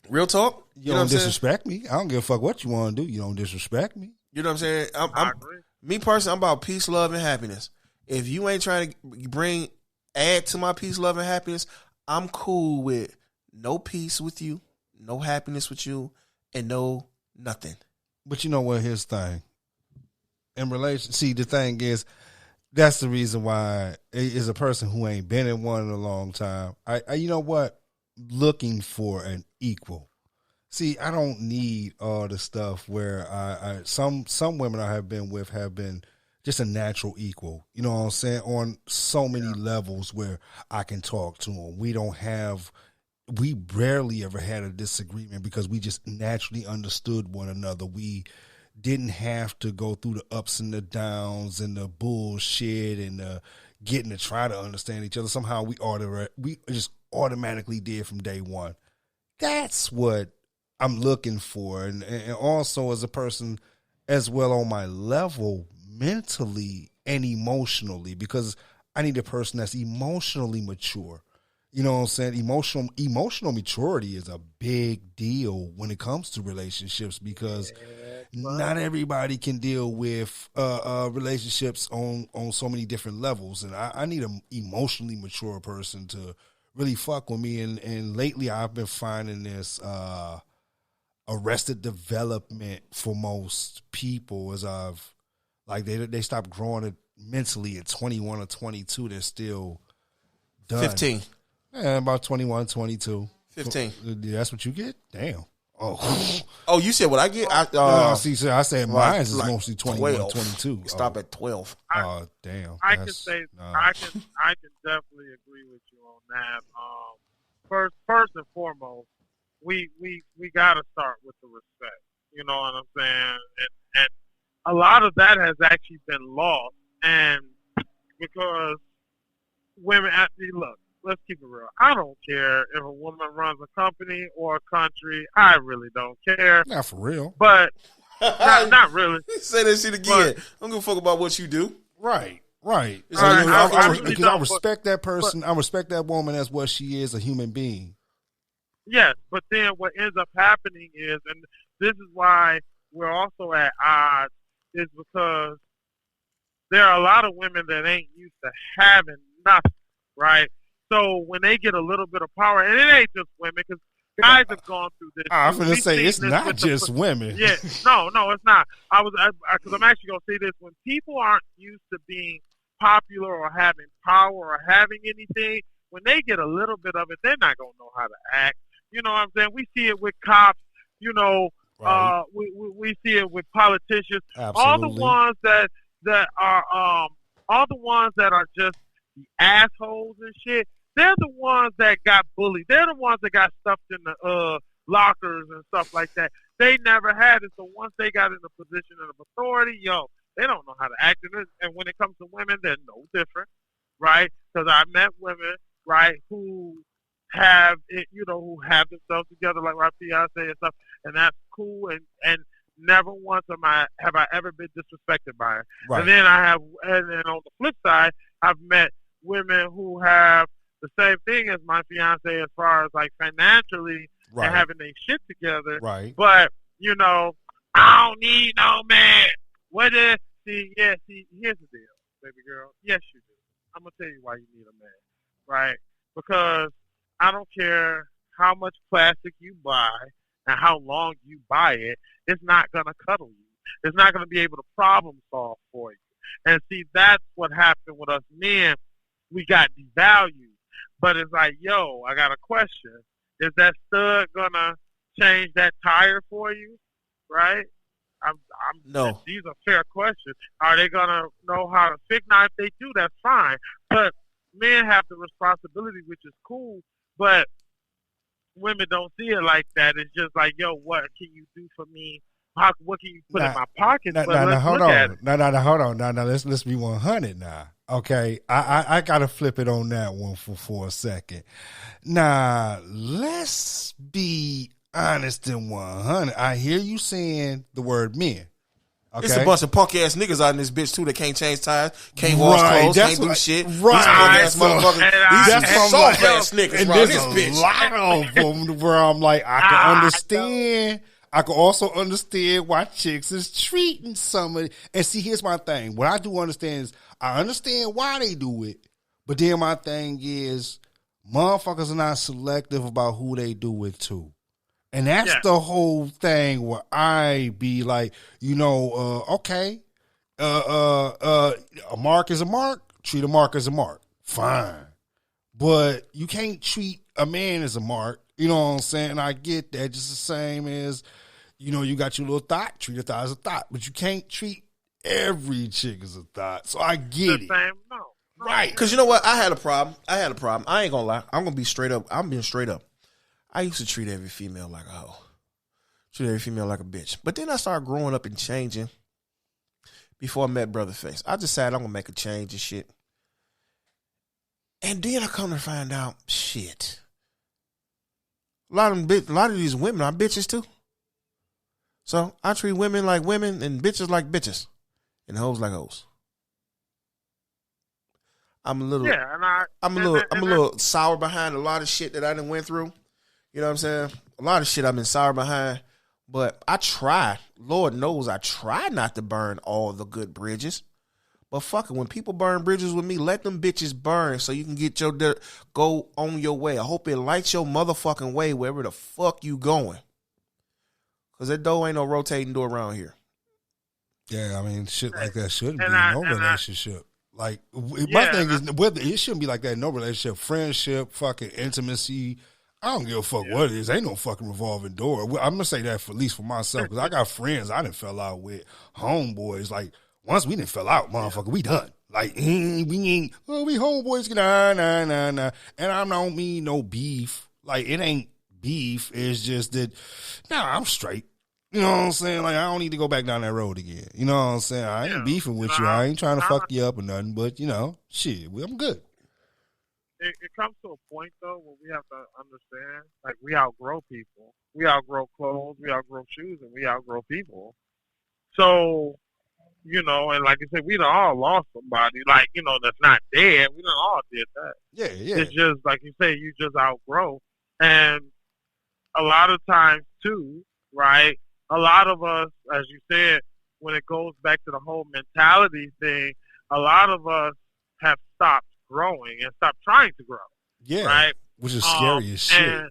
real talk, You don't disrespect me. I don't give a fuck what you want to do. You don't disrespect me. You know what I'm saying? I agree. Me personally, I'm about peace, love, and happiness. If you ain't trying to add to my peace, love, and happiness, I'm cool with no peace with you, no happiness with you, and no nothing. But you know what? Here's the thing. In relation, see, the thing is, that's the reason why is a person who ain't been in one in a long time. I you know what? Looking for an equal. See, I don't need all the stuff where some women I have been with have been just a natural equal. You know what I'm saying? On so many levels where I can talk to them. We rarely ever had a disagreement because we just naturally understood one another. We didn't have to go through the ups and the downs and the bullshit and getting to try to understand each other. Somehow we just automatically did from day one. That's what I'm looking for. And also as a person as well on my level mentally and emotionally, because I need a person that's emotionally mature. You know what I'm saying? Emotional maturity is a big deal when it comes to relationships, because not everybody can deal with relationships on so many different levels. And I need an emotionally mature person to really fuck with me. And lately I've been finding this arrested development for most people, as I've like they stop growing it mentally at 21 or 22. They're still done. 15. Yeah, about 21, 22. 15. That's what you get? Damn. Oh. Oh, you said what I get? No, see, so I said mine is like mostly 21, 12. 22. Stop at 12. Oh, damn. I can say I can definitely agree with you on that. First and foremost, we gotta start with the respect. You know what I'm saying? And a lot of that has actually been lost, and because women actually look. Let's keep it real. I don't care if a woman runs a company or a country. I really don't care. Not for real. But not really. Say that shit again. I don't give a fuck about what you do. Right. It's Because I respect that person. I respect that woman as what she is, a human being. Yes, but then what ends up happening is, and this is why we're also at odds, is because there are a lot of women that ain't used to having nothing, right? So when they get a little bit of power, and it ain't just women, because guys have gone through this. I'm going to say it's not just women. Yeah, no, it's not. Because I'm actually going to say this: when people aren't used to being popular or having power or having anything, when they get a little bit of it, they're not gonna know how to act. You know what I'm saying? We see it with cops. You know, Right. we see it with politicians. Absolutely. All the ones that are all the ones that are just the assholes and shit. They're the ones that got bullied. They're the ones that got stuffed in the lockers and stuff like that. They never had it. So once they got in a position of authority, they don't know how to act in it. And when it comes to women, they're no different, right? Because I met women, right, who have it, who have themselves together like my fiance and stuff, and that's cool. And never once have I ever been disrespected by her. Right. And then on the flip side, I've met women who have the same thing as my fiance as far as like financially Right. and having their shit together. Right. But I don't need no man. See, here's the deal, baby girl. Yes, you do. I'm gonna tell you why you need a man, right? Because I don't care how much plastic you buy and how long you buy it, it's not gonna cuddle you. It's not gonna be able to problem solve for you. And see, that's what happened with us men. We got devalued. But it's like, I got a question. Is that stud gonna change that tire for you? Right? No. These are fair questions. Are they gonna know how to fix? Now, if they do, that's fine. But men have the responsibility, which is cool. But women don't see it like that. It's just like, what can you do for me? What can you put in my pocket? Now, hold on. Now, hold on. Now, let's be 100 now. Okay, I gotta flip it on that one for a second. Now, let's be honest and 100. I hear you saying the word men. Okay? It's a bunch of punk ass niggas out in this bitch too that can't change tires, can't wash clothes, that's can't do what- shit. right. These punk ass So- motherfuckers. That's These what I'm soft like- ass niggas and around there's this a bitch. lot of them where I'm like, I can understand. I can also understand why chicks is treating some of it. And see, here's my thing. What I do understand is I understand why they do it, but then my thing is motherfuckers are not selective about who they do it to. And that's the whole thing where I be like, okay, a mark is a mark, treat a mark as a mark. Fine. But you can't treat a man as a mark. You know what I'm saying? I get that. Just the same as, you got your little thought, treat a thought as a thought. But you can't treat every chick as a thought. So I get it. No. Right. Because you know what? I had a problem. I ain't gonna lie. I'm gonna be straight up. I'm being straight up. I used to treat every female like a hoe. Treat every female like a bitch. But then I started growing up and changing before I met Brother Face. I decided I'm gonna make a change and shit. And then I come to find out, shit. A lot of these women are bitches too. So I treat women like women and bitches like bitches. And hoes like hoes. I'm a little sour behind a lot of shit that I done went through. You know what I'm saying? A lot of shit I've been sour behind. But I try, Lord knows I try not to burn all the good bridges. But fuck it, when people burn bridges with me, let them bitches burn so you can get go on your way. I hope it lights your motherfucking way wherever the fuck you going. Because that door ain't no rotating door around here. Yeah, I mean, shit like that shouldn't be in no relationship. My thing is, whether it shouldn't be like that in no relationship, friendship, fucking intimacy. I don't give a fuck what it is. Ain't no fucking revolving door. I'm gonna say that for at least for myself because I got friends I done fell out with, homeboys. Like once we done fell out, motherfucker, we done. Like we ain't. Oh, we homeboys. Nah. And I don't mean no beef. Like it ain't beef. It's just that. Nah, I'm straight. You know what I'm saying? Like, I don't need to go back down that road again. You know what I'm saying? I ain't beefing with you. I ain't trying to fuck you up or nothing, but, shit, I'm good. It comes to a point, though, where we have to understand, like, we outgrow people. We outgrow clothes, we outgrow shoes, and we outgrow people. So, and like I said, we done all lost somebody, like, that's not dead. We done all did that. Yeah. It's just, like you say, you just outgrow. And a lot of times, too, right, a lot of us, as you said, when it goes back to the whole mentality thing, a lot of us have stopped growing and stopped trying to grow. Yeah, right. Which is scary as shit.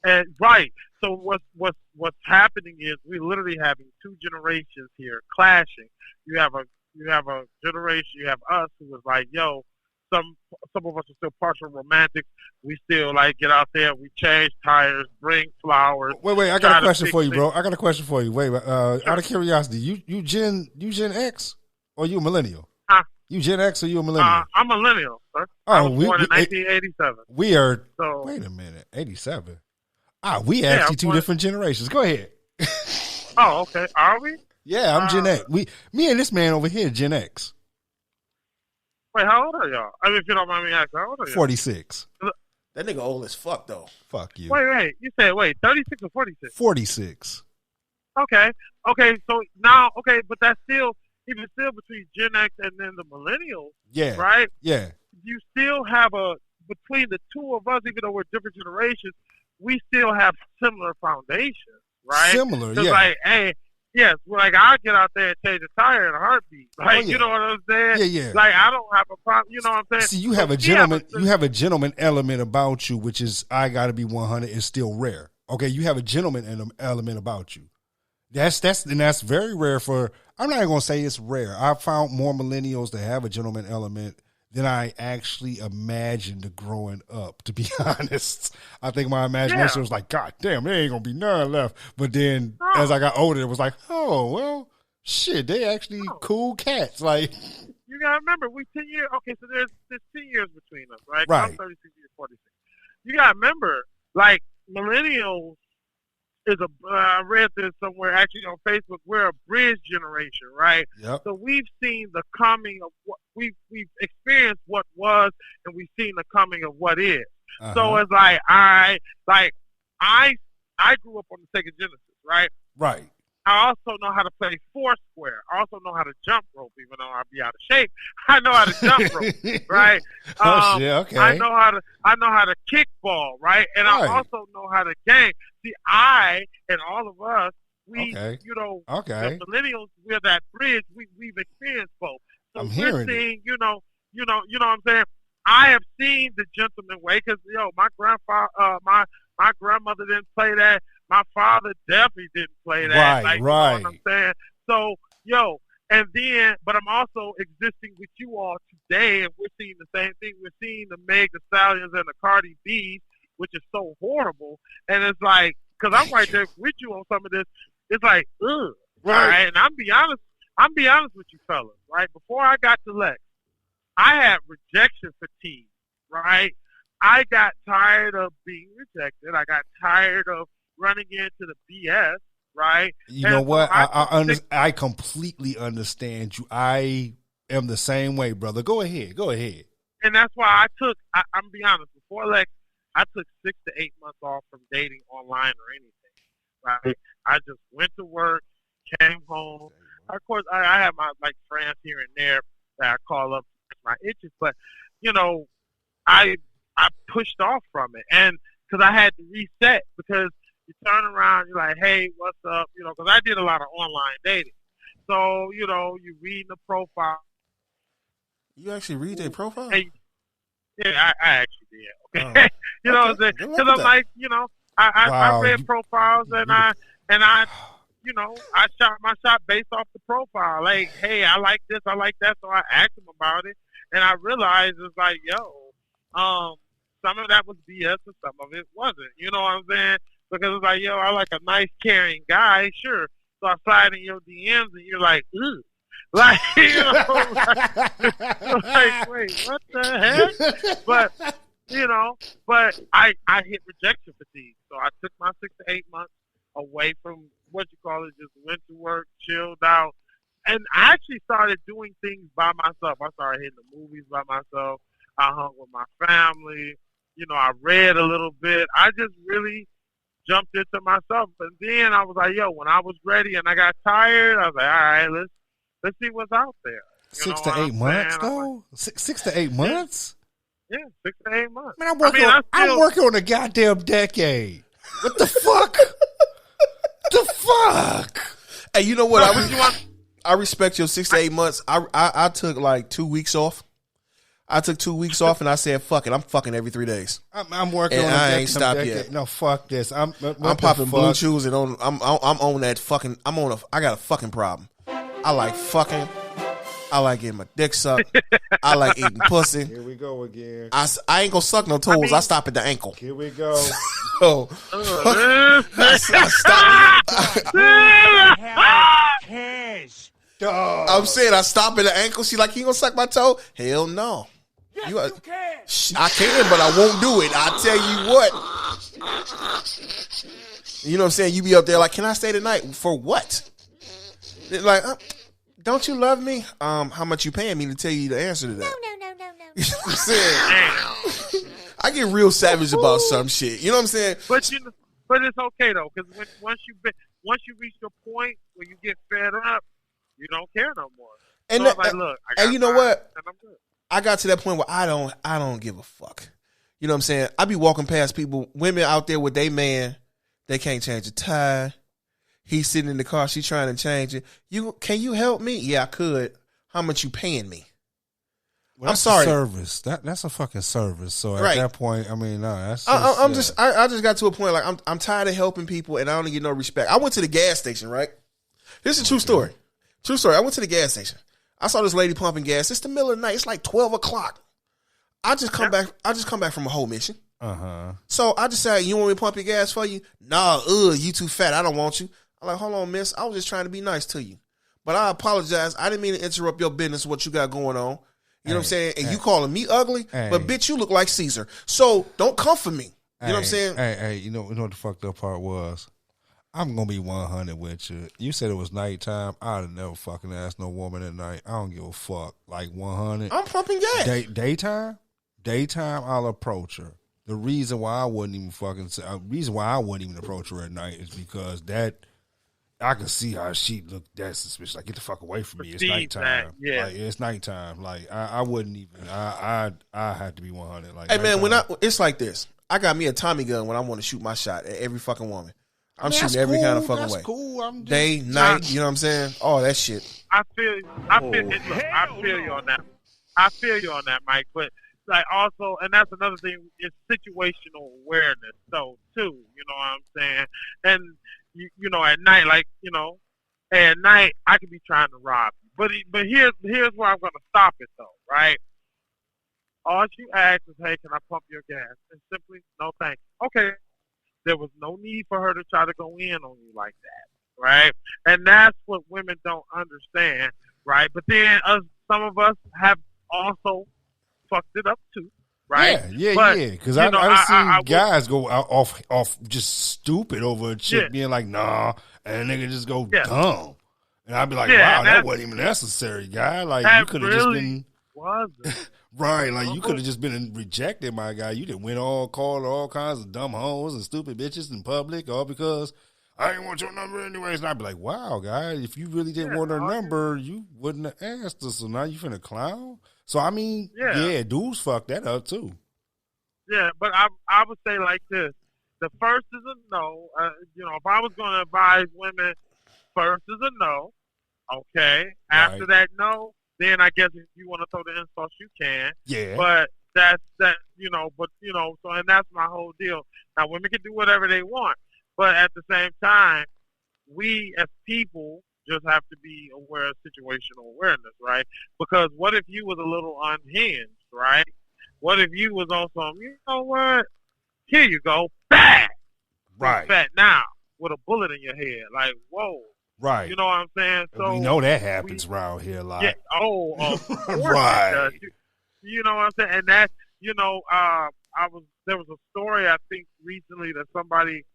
And right. So what's happening is we're literally having two generations here clashing. You have a you have a generation, you have us who was like, yo, some of us are still partial romantics. We still like get out there, we change tires, bring flowers. Wait, I try got a to question fix for you, things. bro. I got a question for you. Wait, out of curiosity, you Gen X or you a millennial? Huh? You Gen X or you a millennial? I'm a millennial, sir. I was born in 1987. We are. So Wait a minute, 87. We Yeah, actually I'm two born- different generations. Go ahead. oh, okay. Are we? Yeah, I'm Gen X. Me and this man over here, Gen X. Wait, how old are y'all? I mean, if you don't mind me asking, how old are you? 46. That nigga old as fuck though. Fuck you. Wait. You said 36 or 46? 46. Okay. So now, but that's still between Gen X and then the millennials, Yeah. right? Yeah. You still have between the two of us, even though we're different generations, we still have similar foundations, right? Similar, 'Cause yeah. like, hey, yes, like I'll get out there and change a tire in a heartbeat. Like, yeah. you know what I'm saying? Yeah. Like, I don't have a problem. You know what I'm saying? See, you have a gentleman element about you, which is I got to be 100 is still rare. Okay, you have a gentleman element about you. That's very rare for. I'm not even gonna say it's rare. I've found more millennials that have a gentleman element than I actually imagined growing up. To be honest, I think my imagination was like, God damn, there ain't gonna be none left. But then as I got older, it was like, oh well, shit, they actually cool cats. Like, you gotta remember, we 10 years. Okay, so there's 10 years between us, right? Right. I'm 36, you're 46. You gotta remember, like millennials is I read this somewhere actually on Facebook. We're a bridge generation, right? Yep. So we've seen the coming of what we've experienced what was, and we've seen the coming of what is. Uh-huh. So it's like I grew up on the Sega Genesis, right? Right. I also know how to play Foursquare. I also know how to jump rope, even though I'll be out of shape. I know how to jump rope, right? Oh shit, okay. I know how to kickball, right? And Right. I also know how to game. See, I and all of us, Okay. you know, Okay. the millennials, we're that bridge. We've experienced both. So I'm we're hearing it. seeing, you know what I'm saying? I have seen the gentleman way because my grandfather, my grandmother didn't play that. My father definitely didn't play that. Right, You know right. what I'm saying? So, and then, but I'm also existing with you all today, and we're seeing the same thing. We're seeing the Meg Thee Stallions and the Cardi B, which is so horrible. And it's like, because I'm right there with you on some of this, it's like, ugh. Right. All right? And I'm be honest with you fellas, right? Before I got to Lex, I had rejection fatigue, right? I got tired of being rejected. I got tired of running into the BS, right? You And know so what? I I completely understand you. I am the same way, brother. Go ahead. And that's why I'm be honest, before Lex, I took 6 to 8 months off from dating online or anything, right? I just went to work, came home. Of course, I have my friends here and there that I call up my itches, but I pushed off from it, and because I had to reset, because you turn around, you're like, hey, what's up? Because I did a lot of online dating, so you read the profile. You actually read their profile? Hey, yeah, I actually did. Okay, Oh. what I'm Okay. saying? Good luck Because with I'm that. like, I Wow, read you- profiles and I I shot my shot based off the profile. Like, hey, I like this, I like that, so I asked them about it, and I realized it's like, some of that was BS and some of it wasn't. You know what I'm saying? Because it's like, I like a nice, caring guy, sure. So I slide in your DMs and you're like, ugh. Like, like, wait, what the heck? But I hit rejection fatigue. So I took my 6 to 8 months away from just went to work, chilled out. And I actually started doing things by myself. I started hitting the movies by myself. I hung with my family. I read a little bit. I just really jumped into myself. And then I was like, when I was ready and I got tired, I was like, all right, let's see what's out there. 6 to 8 months, I'm though? 6 to 8 months? Yeah, 6 to 8 months. Man, I'm working on a goddamn decade. What the fuck? The fuck? Hey, you know what? I respect your 6 to 8 months. I took like 2 weeks off. I took 2 weeks off and I said, "Fuck it, I'm fucking every 3 days." I'm working And on. I ain't stopped yet. No, fuck this. I'm popping blue chews and I'm on that fucking. I got a fucking problem. I like fucking. I like getting my dick sucked. I like eating pussy. Here we go again. I ain't gonna suck no toes. I stop at the ankle. Here we go. So, I stop. Hell cares. I'm saying I stop at the ankle. She like, you gonna suck my toe? Hell no. Yes, You- you can. I can, but I won't do it. I tell you what. You know what I'm saying? You be up there like, can I stay tonight? For what? They're like, don't you love me? How much you paying me to tell you the answer to that? No. You know what I'm saying? I get real savage about some shit. You know what I'm saying? But but it's okay though, because once you reach the point where you get fed up, you don't care no more. And So I'm like, look, I got and you know mine, what? and I'm good. I got to that point where I don't give a fuck. You know what I'm saying? I be walking past people, women out there with their man, they can't change a tie. He's sitting in the car, she trying to change it. Can you help me? Yeah, I could. How much you paying me? Well, I'm sorry. A service. That's a fucking service. So at Right. that point, I mean, no, that's. I just got to a point like I'm tired of helping people and I don't get no respect. I went to the gas station, right? This is a true story. True story. I went to the gas station. I saw this lady pumping gas. It's the middle of the night. It's like 12 o'clock. I just come back from a whole mission. So I just said, you want me to pump your gas for you? Nah, you too fat. I don't want you. I'm like, hold on, miss. I was just trying to be nice to you. But I apologize. I didn't mean to interrupt your business, what you got going on. You know what I'm saying? And you calling me ugly, but bitch, you look like Caesar. So don't come for me. You know what I'm saying? Hey, you know what the fucked up part was? I'm gonna be 100 with you. You said it was nighttime. I'd have never fucking asked no woman at night. I don't give a fuck. Like 100. I'm pumping gas. Daytime, I'll approach her. The reason why I wouldn't even approach her at night is because I can see how she looked that suspicious. Like, get the fuck away from me. It's nighttime. Yeah. Like, it's nighttime. Like, I wouldn't even. I had to be 100. Like, Hey man, nighttime. it's like this. I got me a Tommy gun when I want to shoot my shot at every fucking woman. I'm That's shooting every kind of cool. fucking That's way. cool. I'm just, Day, night, you know what I'm saying? All that shit. I feel you on that. I feel you on that, Mike. But like also, and that's another thing, is situational awareness. So too, you know what I'm saying? And you know, at night, like, you know, at night I could be trying to rob you. But here's where I'm gonna stop it though, right? All she asks is, hey, can I pump your gas? And simply, no thank you. Okay. There was no need for her to try to go in on you like that, right? And that's what women don't understand, right? But then some of us have also fucked it up too, right? Yeah. Because I've seen guys go off just stupid over a chick being like, nah, and a nigga just go dumb. And I'd be like, wow, that wasn't even necessary, guy. Like, you could have just been... wasn't. Right, like you could have just been rejected, my guy. You done called all kinds of dumb hoes and stupid bitches in public, all because I didn't want your number anyways. And I'd be like, wow, guy, if you really didn't want her number, you wouldn't have asked her. So now you finna clown? So I mean, yeah, dudes fuck that up too. Yeah, but I would say like this: the first is a no. You know, if I was going to advise women, first is a no. Okay, after that no. Then I guess if you want to throw the insults, you can. Yeah. But that's so, and that's my whole deal. Now, women can do whatever they want, but at the same time, we as people just have to be aware of situational awareness, right? Because what if you was a little unhinged, right? What if you was on some, you know what? Here you go, bang! Right. Fat now with a bullet in your head, like whoa. Right. You know what I'm saying? So we know that happens around here a lot. Yeah. Oh, of course right. It does. You know what I'm saying? And that, you know, there was a story I think recently that somebody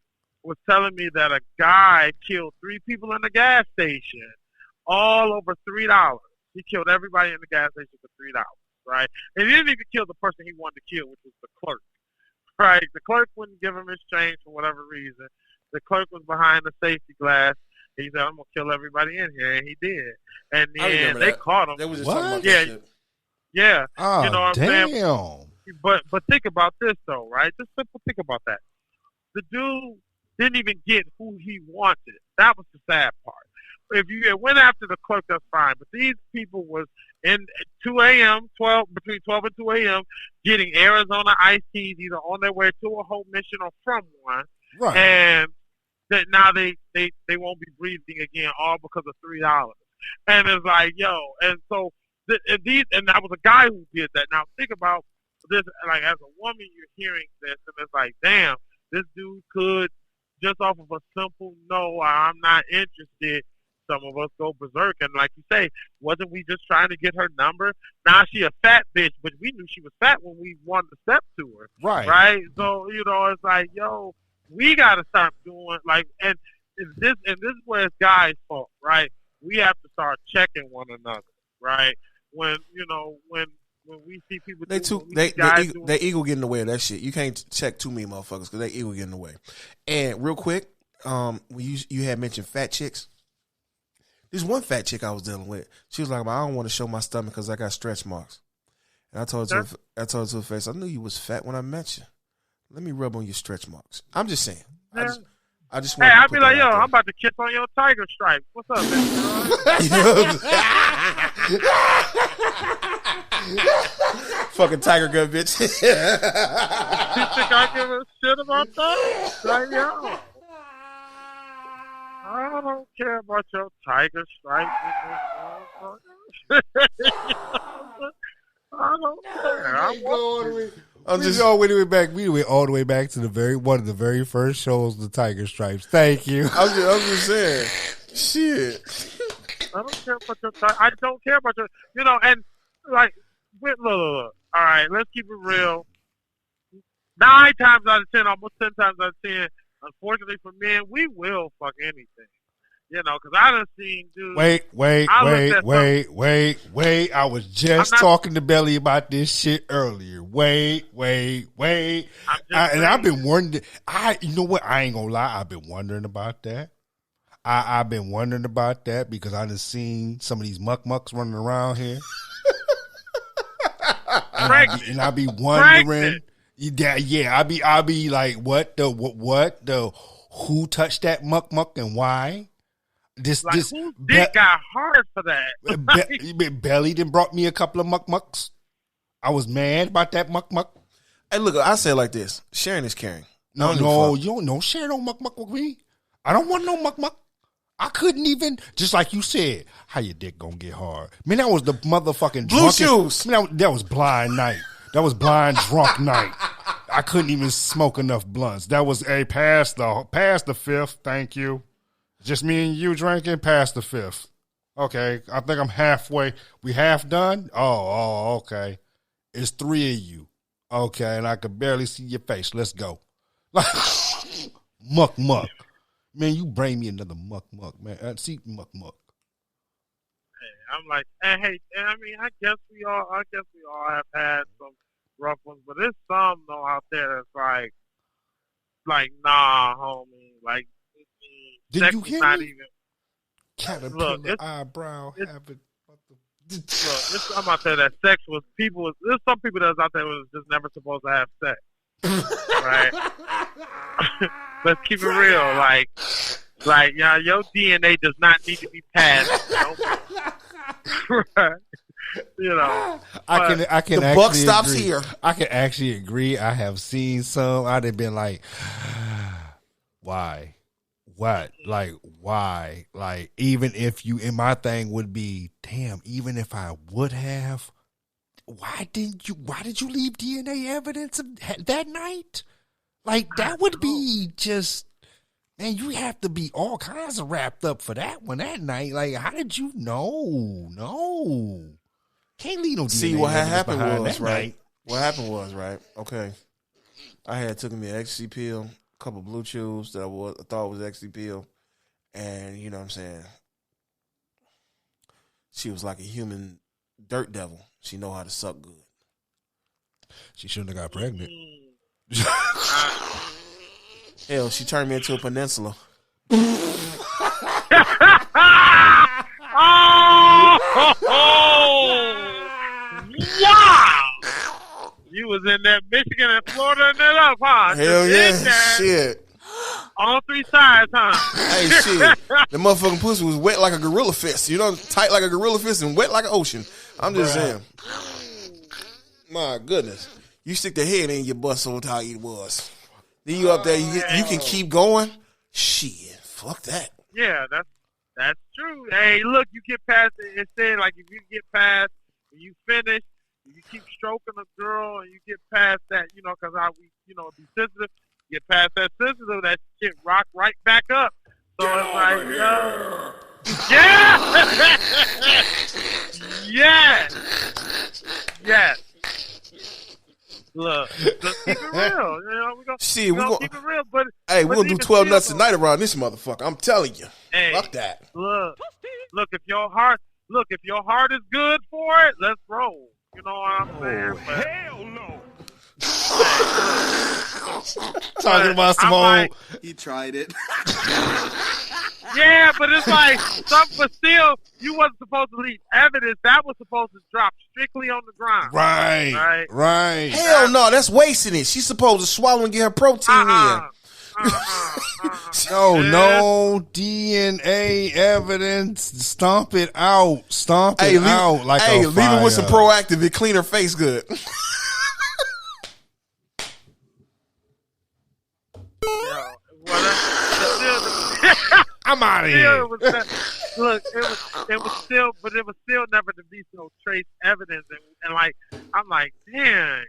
was telling me that a guy killed 3 people in the gas station, all over $3. He killed everybody in the gas station for $3, right? And he didn't even kill the person he wanted to kill, which was the clerk, right? The clerk wouldn't give him his change for whatever reason. The clerk was behind the safety glass. He said, I'm going to kill everybody in here, and he did. And then they caught him. They was just talking about yeah, that shit. Yeah. Oh, you know what I'm saying? Damn. But think about this, though, right? Just simple think about that. The dude didn't even get who he wanted. That was the sad part. If you went after the clerk, that's fine. But these people was in 2 a.m., between 12 and 2 a.m., getting Arizona iced teas either on their way to a whole mission or from one. Right. And that now they won't be breathing again, all because of $3. And it's like, yo, and so and that was a guy who did that. Now think about this, like as a woman, you're hearing this, and it's like, damn, this dude could just off of a simple no, I'm not interested. Some of us go berserk, and like you say, wasn't we just trying to get her number? Now she a fat bitch, but we knew she was fat when we wanted to step to her, right? So it's like, yo, we got to start doing like, and this is where it's guys' fault, right? We have to start checking one another, right? When we see people, their ego get in the way of that shit. You can't check too many motherfuckers because their ego get in the way. And real quick, when you had mentioned fat chicks. There's one fat chick I was dealing with. She was like, I don't want to show my stomach because I got stretch marks. And I told her to her face, I knew you was fat when I met you. Let me rub on your stretch marks. I'm just saying. Yeah. I just hey, I'd be like, yo, I'm about to kiss on your tiger stripe. What's up, man? Fucking tiger gun, bitch. You think I give a shit about that? Like, yo. I don't care about your tiger stripe. I don't care. We went all the way back to one of the very first shows, the Tiger Stripes. Thank you. I'm just saying. Shit. I don't care about your I don't care about your, and like, look. All right, let's keep it real. 9 times out of 10, almost 10 times out of 10, unfortunately for men, we will fuck anything. Because I done seen dudes. Wait. I was just talking to Belly about this shit earlier. Wait. I've been wondering. You know what? I ain't gonna lie. I've been wondering about that. I've been wondering about that because I done seen some of these mucks running around here. and I be wondering. Yeah, I be like, what the who touched that muck and why? This who dick got hard for that? Belly done brought me a couple of mucks. I was mad about that muck. Hey, look, I say it like this: sharing is caring. No, you don't know. Share no muck with me. I don't want no muck. I couldn't even, just like you said, how your dick gonna get hard? Man, that was the motherfucking blue shoes. Man, that was blind night. That was blind drunk night. I couldn't even smoke enough blunts. That was past the fifth. Thank you. Just me and you drinking past the fifth. Okay, I think I'm halfway. We half done? Oh, okay. It's 3 of you. Okay, and I could barely see your face. Let's go. Muck. Man, you bring me another muck, man. See muck. Hey, I'm like, I mean, I guess we all have had some rough ones, but there's some though out there that's like, nah, homie, like. Did you hear not me? Even. Caterpillar eyebrow habit. Look, I'm out there that sex was people. There's some people that's out there was just never supposed to have sex, right? Let's keep it real. Like, yeah, your DNA does not need to be passed. Right? I can. The buck stops here. I can actually agree. I have seen some. I'd have been like, why? What? Like, why? Like, even if you, and my thing would be, damn, even if I would have, why did you leave DNA evidence of that night? Like, that would be just, man, you have to be all kinds of wrapped up for that one that night. Like, how did you know? No. Can't leave no DNA. See, what happened was, right? Night. What happened was, right? Okay. I had taken me an ecstasy pill, a couple Blue Chews that I thought was ecstasy pill, and you know what I'm saying? She was like a human dirt devil. She know how to suck good. She shouldn't have got pregnant. Hell, she turned me into a peninsula. Wow! You was in that Michigan and Florida and that up, huh? Hell yeah, shit. All 3 sides, huh? Hey, shit. The motherfucking pussy was wet like a gorilla fist. You know, tight like a gorilla fist and wet like an ocean. I'm just saying. My goodness. You stick the head in your butt so tight it was. Then you up there, you can keep going. Shit, fuck that. Yeah, that's true. Hey, look, you get past it. It said, like, if you get past you finish, you keep stroking a girl, and you get past that, because be sensitive. Get past that sensitive, that shit rock right back up. So it's like, yeah, yes. Look, let's keep it real. Shit, we gonna keep it real. But hey, we're gonna do 12 nuts tonight around this motherfucker. I'm telling you. Hey, fuck that. Look, if your heart is good for it, let's roll. You know what I'm saying? But, Hell no. Talking about Simone. He tried it. Yeah, but it's like but still, you wasn't supposed to leave evidence. That was supposed to drop strictly on the ground. Right. Hell no, that's wasting it. She's supposed to swallow and get her protein in. No DNA evidence. Stomp it out. Like a leave it with some Proactive. It clean her face good. I'm out of here. Look, it was still never to be no trace evidence, and like I'm like, damn,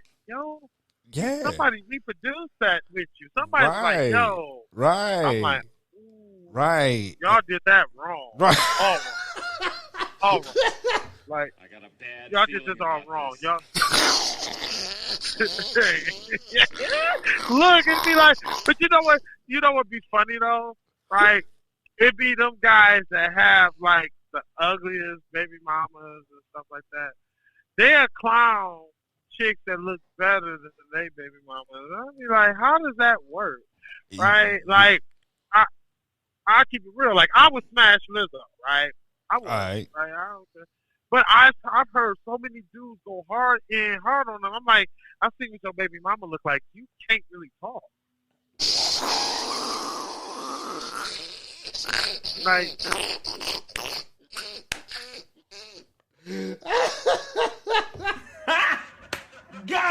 yeah, somebody reproduced that with you. Somebody's like, yo, right. I'm like, right. Y'all did that wrong. Right. All wrong. Like, I got a bad y'all did this all wrong. Y'all. Look, it'd be like, but you know what? You know what'd be funny though, right? It'd be them guys that have like the ugliest baby mamas and stuff like that. They're clown chicks that look better than they baby mamas. I'd be like, how does that work? Right? Like, I keep it real. Like, I would smash Lizzo, right? I would. Right? I don't care. But I've heard so many dudes go hard on them. I'm like, I see what your baby mama look like. You can't really talk. Like,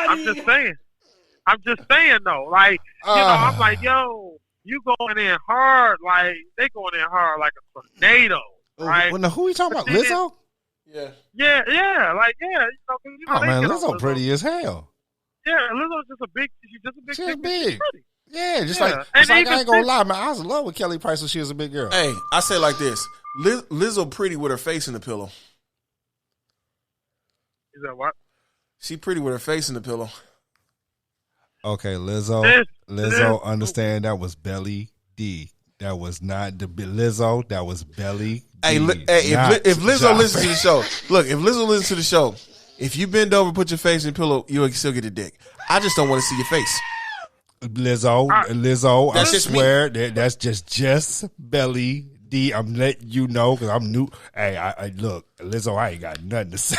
I'm just saying though. Like, I'm like, yo, you going in hard. Like, they going in hard like a tornado. Right? Well, who are you talking about? Lizzo? Yeah. Like, oh man, Lizzo pretty as hell. Yeah, Lizzo's just a big. She's just a big. She's big. Yeah, just yeah. like I ain't gonna lie, man. I was in love with Kelly Price when she was a big girl. Hey, I say it like this: Lizzo pretty with her face in the pillow. Is that what? She pretty with her face in the pillow. Okay, Lizzo, understand that was Belly D. That was not the Lizzo. That was Belly D. Hey, if Lizzo listens to the show, look, if Lizzo listens to the show, if you bend over, put your face in the pillow, you'll still get a dick. I just don't want to see your face. Lizzo, I swear that's just Belly D. I'm letting you know because I'm new. Hey, I look, Lizzo, I ain't got nothing to say.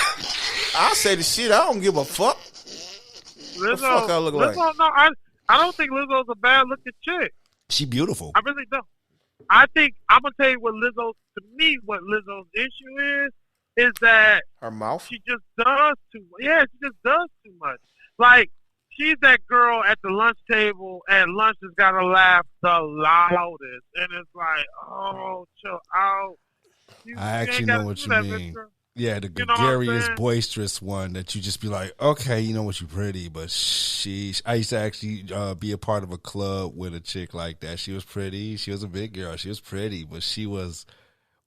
I'll say the shit. I don't give a fuck. Lizzo, the fuck I look like? No, I don't think Lizzo's a bad looking chick. She beautiful. I really don't. I think I'm gonna tell you what Lizzo's issue is that her mouth. She just does too much. Yeah, she just does too much. Like, she's that girl at the lunch table at lunch that's got to laugh the loudest. And it's like, oh, chill out. I actually know what you mean. Yeah, the gregarious, boisterous one that you just be like, okay, you know what, you pretty, but I used to actually be a part of a club with a chick like that. She was pretty. She was a big girl. She was pretty, but she was,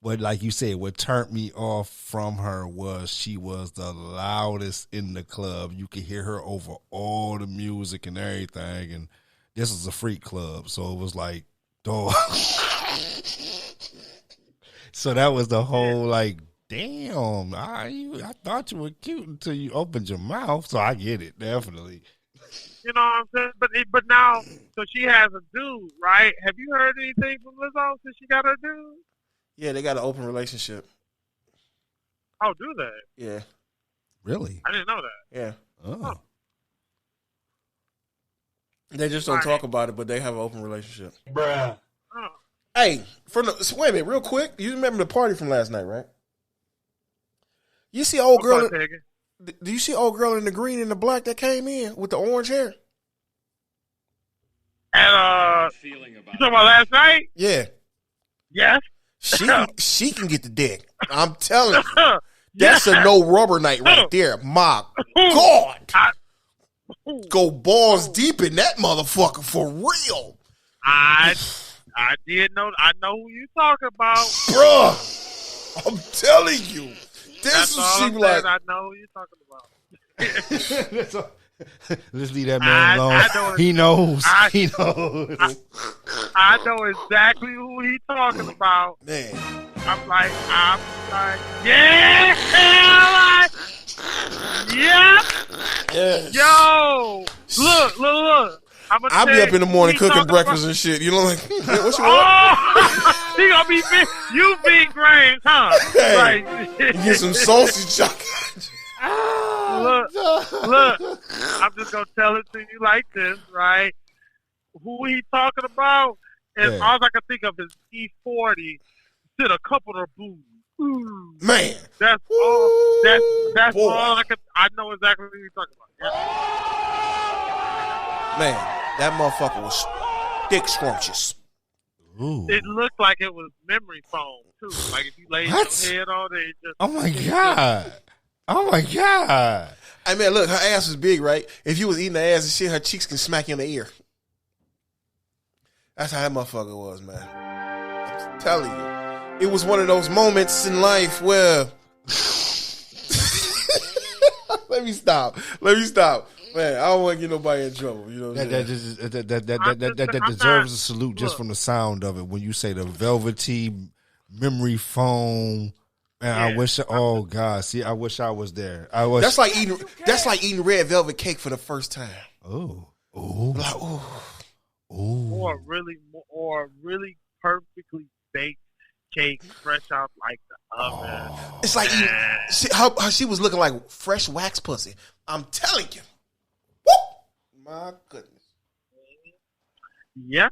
like you said, what turned me off from her was she was the loudest in the club. You could hear her over all the music and everything, and this was a freak club, so it was like, dog. So that was the whole, like, damn, I thought you were cute until you opened your mouth, so I get it, definitely. You know what I'm saying? But now, so she has a dude, right? Have you heard anything from Lizzo since she got her dude? Yeah, they got an open relationship. Oh, do they? Yeah. Really? I didn't know that. Yeah. Oh. Huh. They just don't talk about it, but they have an open relationship. Bruh. Oh. Hey, wait a minute, real quick. You remember the party from last night, right? You see old girl? Do you see old girl in the green and the black that came in with the orange hair? And you talking about last night? Yeah. Yes. She can get the dick. I'm telling you. That's a no rubber night right there. My God. Go balls deep in that motherfucker for real. I did know. I know who you talking about. Bruh. I'm telling you. That's all I'm saying. I know who you talking about. Let's leave that man alone. He knows. He knows. I know exactly who he talking about. Man. I'm like, yeah, yeah. Yes. Yo, look. I'll be up in the morning cooking breakfast and shit. You know, like, what you want? Oh, he gonna be big. You big brains, huh? Hey, Right. you get some sausage chocolate. Look. I'm just gonna tell it to you like this, right? Who he talking about? And all I can think of is E40 did a couple of booze. Man, that's all. That's all I can. I know exactly who you're talking about. Yeah. Man, that motherfucker was thick scrumptious. Ooh. It looked like it was memory foam too. Like if you laid your head on it, it just. Oh my God. Oh my God. I mean, look, her ass was big, right? If you was eating the ass and shit, her cheeks can smack you in the ear. That's how that motherfucker was, man. I'm telling you. It was one of those moments in life where let me stop. Man, I don't want to get nobody in trouble. You know what that deserves a salute just from the sound of it. When you say the velvety memory foam, man, I wish. Oh God, see, I wish I was there. That's like eating red velvet cake for the first time. Oh, like or really perfectly baked cake, fresh out like the oven. It's like how she was looking like fresh wax pussy. I'm telling you. Woo! My goodness. Yeah.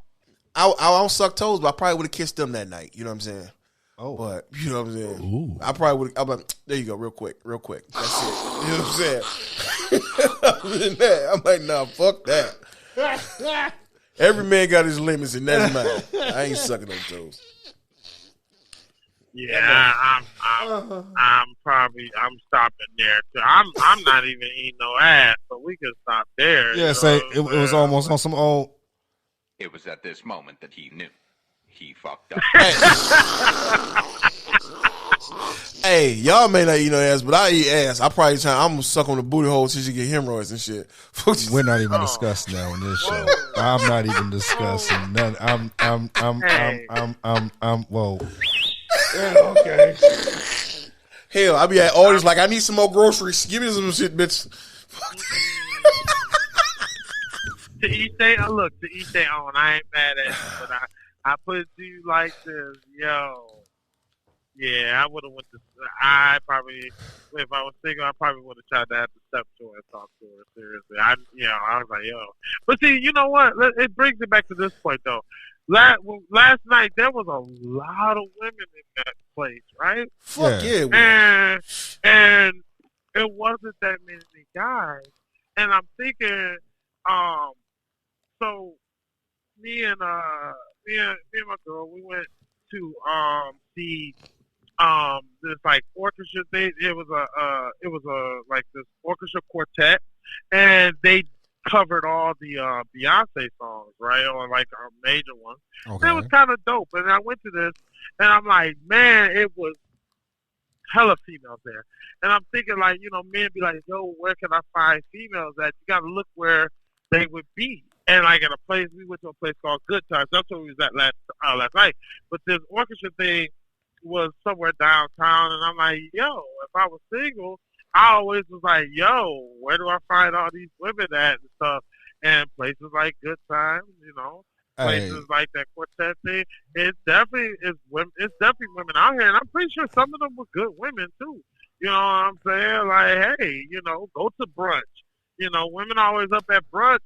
I don't suck toes, but I probably would have kissed them that night. You know what I'm saying? Oh. But, you know what I'm saying? Ooh. I probably would have, I'm like, there you go, real quick. That's it. You know what I'm saying? I'm like, nah, fuck that. Every man got his limits, and that's mine. I ain't sucking no toes. Yeah, I'm stopping there too. I'm not even eating no ass, so we can stop there. Yeah, say it was almost on some old. It was at this moment that he knew he fucked up. Hey, y'all may not eat no ass, but I eat ass. I'm gonna suck on the booty hole till you get hemorrhoids and shit. We're not even discussing that on this show. I'm not even discussing none. I'm whoa. Yeah, okay. Hell, I be at Aldi's like, I need some more groceries. Give me some shit, bitch. To each their own. I ain't mad at you, but I put it to you like this, yo. Yeah, I would have went to. I probably, if I was single, I probably would have tried to have to step to her and talk to her seriously. I was like, yo. But see, you know what? It brings it back to this point though. Last night there was a lot of women in that place, right? Fuck yeah. And it wasn't that many guys. And I'm thinking, so me and my girl, we went to see this like orchestra thing. It was a like this orchestra quartet, and they covered all the Beyonce songs, right, or like our major ones. Okay. It was kind of dope. And I went to this, and I'm like, man, it was hella females there. And I'm thinking, like, you know, men be like, yo, where can I find females at? You got to look where they would be. And like we went to a place called Good Times. That's where we was at last night. But this orchestra thing was somewhere downtown, and I'm like, yo, if I was single, I always was like, yo, where do I find all these women at and stuff? And places like Good Times, you know, places like that quartet thing. It's definitely women out here, and I'm pretty sure some of them were good women too. You know what I'm saying? Like, hey, you know, go to brunch. You know, women always up at brunch.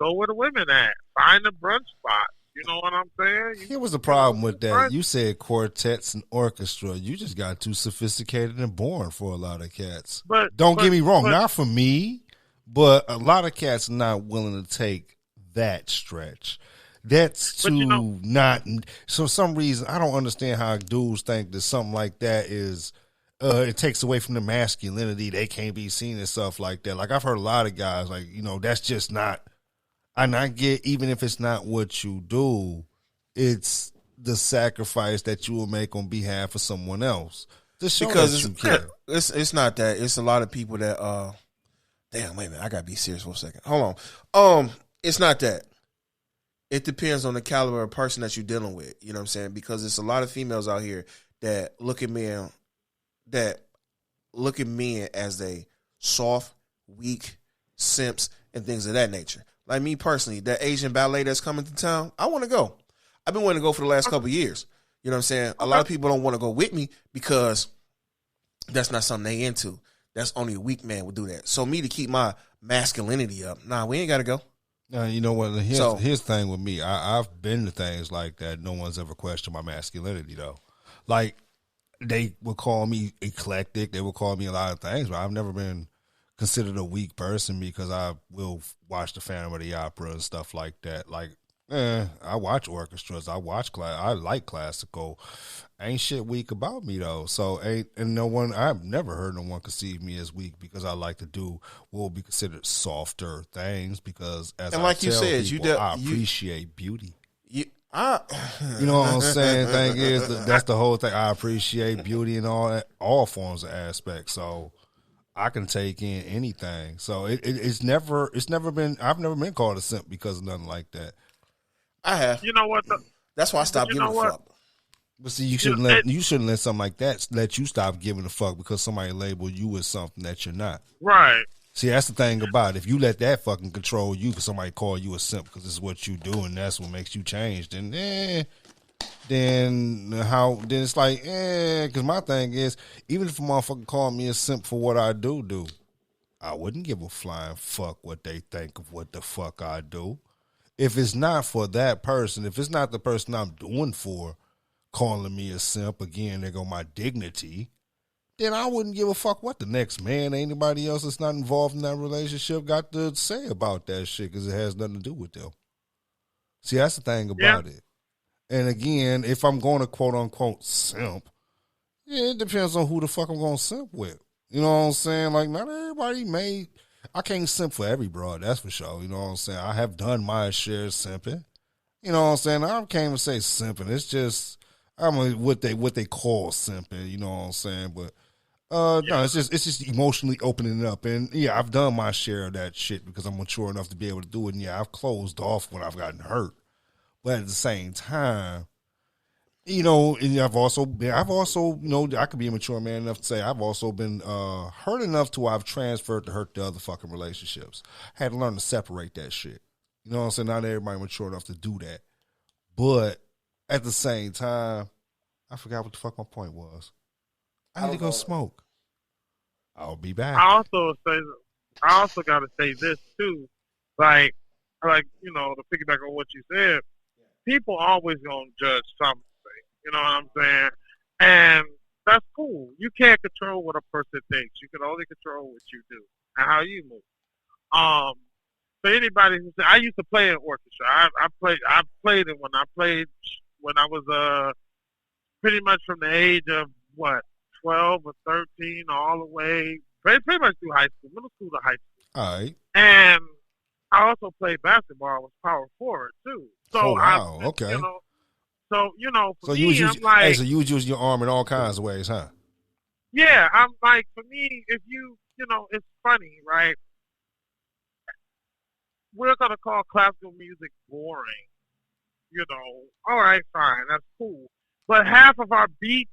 Go where the women at. Find a brunch spot. You know what I'm saying? Here was the problem with that. You said quartets and orchestra. You just got too sophisticated and boring for a lot of cats. But don't get me wrong, not for me, but a lot of cats are not willing to take that stretch. That's not. So some reason I don't understand how dudes think that something like that is it takes away from the masculinity. They can't be seen and stuff like that. Like I've heard a lot of guys like, that's just not. And I get, even if it's not what you do, it's the sacrifice that you will make on behalf of someone else. Because it's not that. It's a lot of people that damn, wait a minute, I gotta be serious for a second. Hold on. It's not that. It depends on the caliber of person that you're dealing with. You know what I'm saying? Because there's a lot of females out here that look at men as a soft, weak, simps, and things of that nature. Like me personally, that Asian ballet that's coming to town, I want to go. I've been wanting to go for the last couple of years. You know what I'm saying? A lot of people don't want to go with me because that's not something they into. That's only a weak man would do that. So me to keep my masculinity up, nah, we ain't got to go. You know what? Here's the thing with me. I've been to things like that. No one's ever questioned my masculinity, though. Like, they would call me eclectic. They would call me a lot of things, but I've never been considered a weak person because I will watch the Phantom of the Opera and stuff like that. Like, I watch orchestras. I like classical. Ain't shit weak about me though. So I've never heard no one conceive me as weak because I like to do what will be considered softer things because I appreciate beauty. You know what I'm saying? Thing is, that's the whole thing. I appreciate beauty in all forms of aspects. So I can take in anything. So I've never been called a simp because of nothing like that. I have. You know what? That's why I stopped giving a fuck. But see, you shouldn't let something like that let you stop giving a fuck because somebody labeled you as something that you're not. Right. See, that's the thing about it. If you let that fucking control you because somebody call you a simp because it's what you do and that's what makes you change, then it's like, because my thing is, even if a motherfucker call me a simp for what I do, I wouldn't give a flying fuck what they think of what the fuck I do. If it's not for that person, if it's not the person I'm doing for calling me a simp, again, there go my dignity, then I wouldn't give a fuck what the next man, anybody else that's not involved in that relationship got to say about that shit because it has nothing to do with them. See, that's the thing about it. And again, if I'm going to quote unquote simp, it depends on who the fuck I'm going to simp with. You know what I'm saying? Like, not everybody I can't simp for every broad, that's for sure. You know what I'm saying? I have done my share of simping. You know what I'm saying? I can't even say simping. It's just what they call simping. You know what I'm saying? But no, it's just emotionally opening it up. And yeah, I've done my share of that shit because I'm mature enough to be able to do it. And yeah, I've closed off when I've gotten hurt. But at the same time, and I've also, I could be a mature man enough to say I've also been hurt enough to where I've transferred to hurt the other fucking relationships. I had to learn to separate that shit. You know what I'm saying? Not everybody mature enough to do that. But at the same time, I forgot what the fuck my point was. I need to go smoke. I'll be back. I also got to say this too, like to piggyback on what you said. People always gonna judge something. You know what I'm saying? And that's cool. You can't control what a person thinks. You can only control what you do and how you move. For anybody who said, I used to play in orchestra. I played it when I was pretty much from the age of 12 or 13 all the way pretty much through high school, middle school to high school. All right. And I also played basketball. I was power forward too. So wow. Okay. So for me, so you would use your arm in all kinds of ways, huh? Yeah, I'm like, for me, if it's funny, right? We're gonna call classical music boring. All right, fine, that's cool. But half of our beats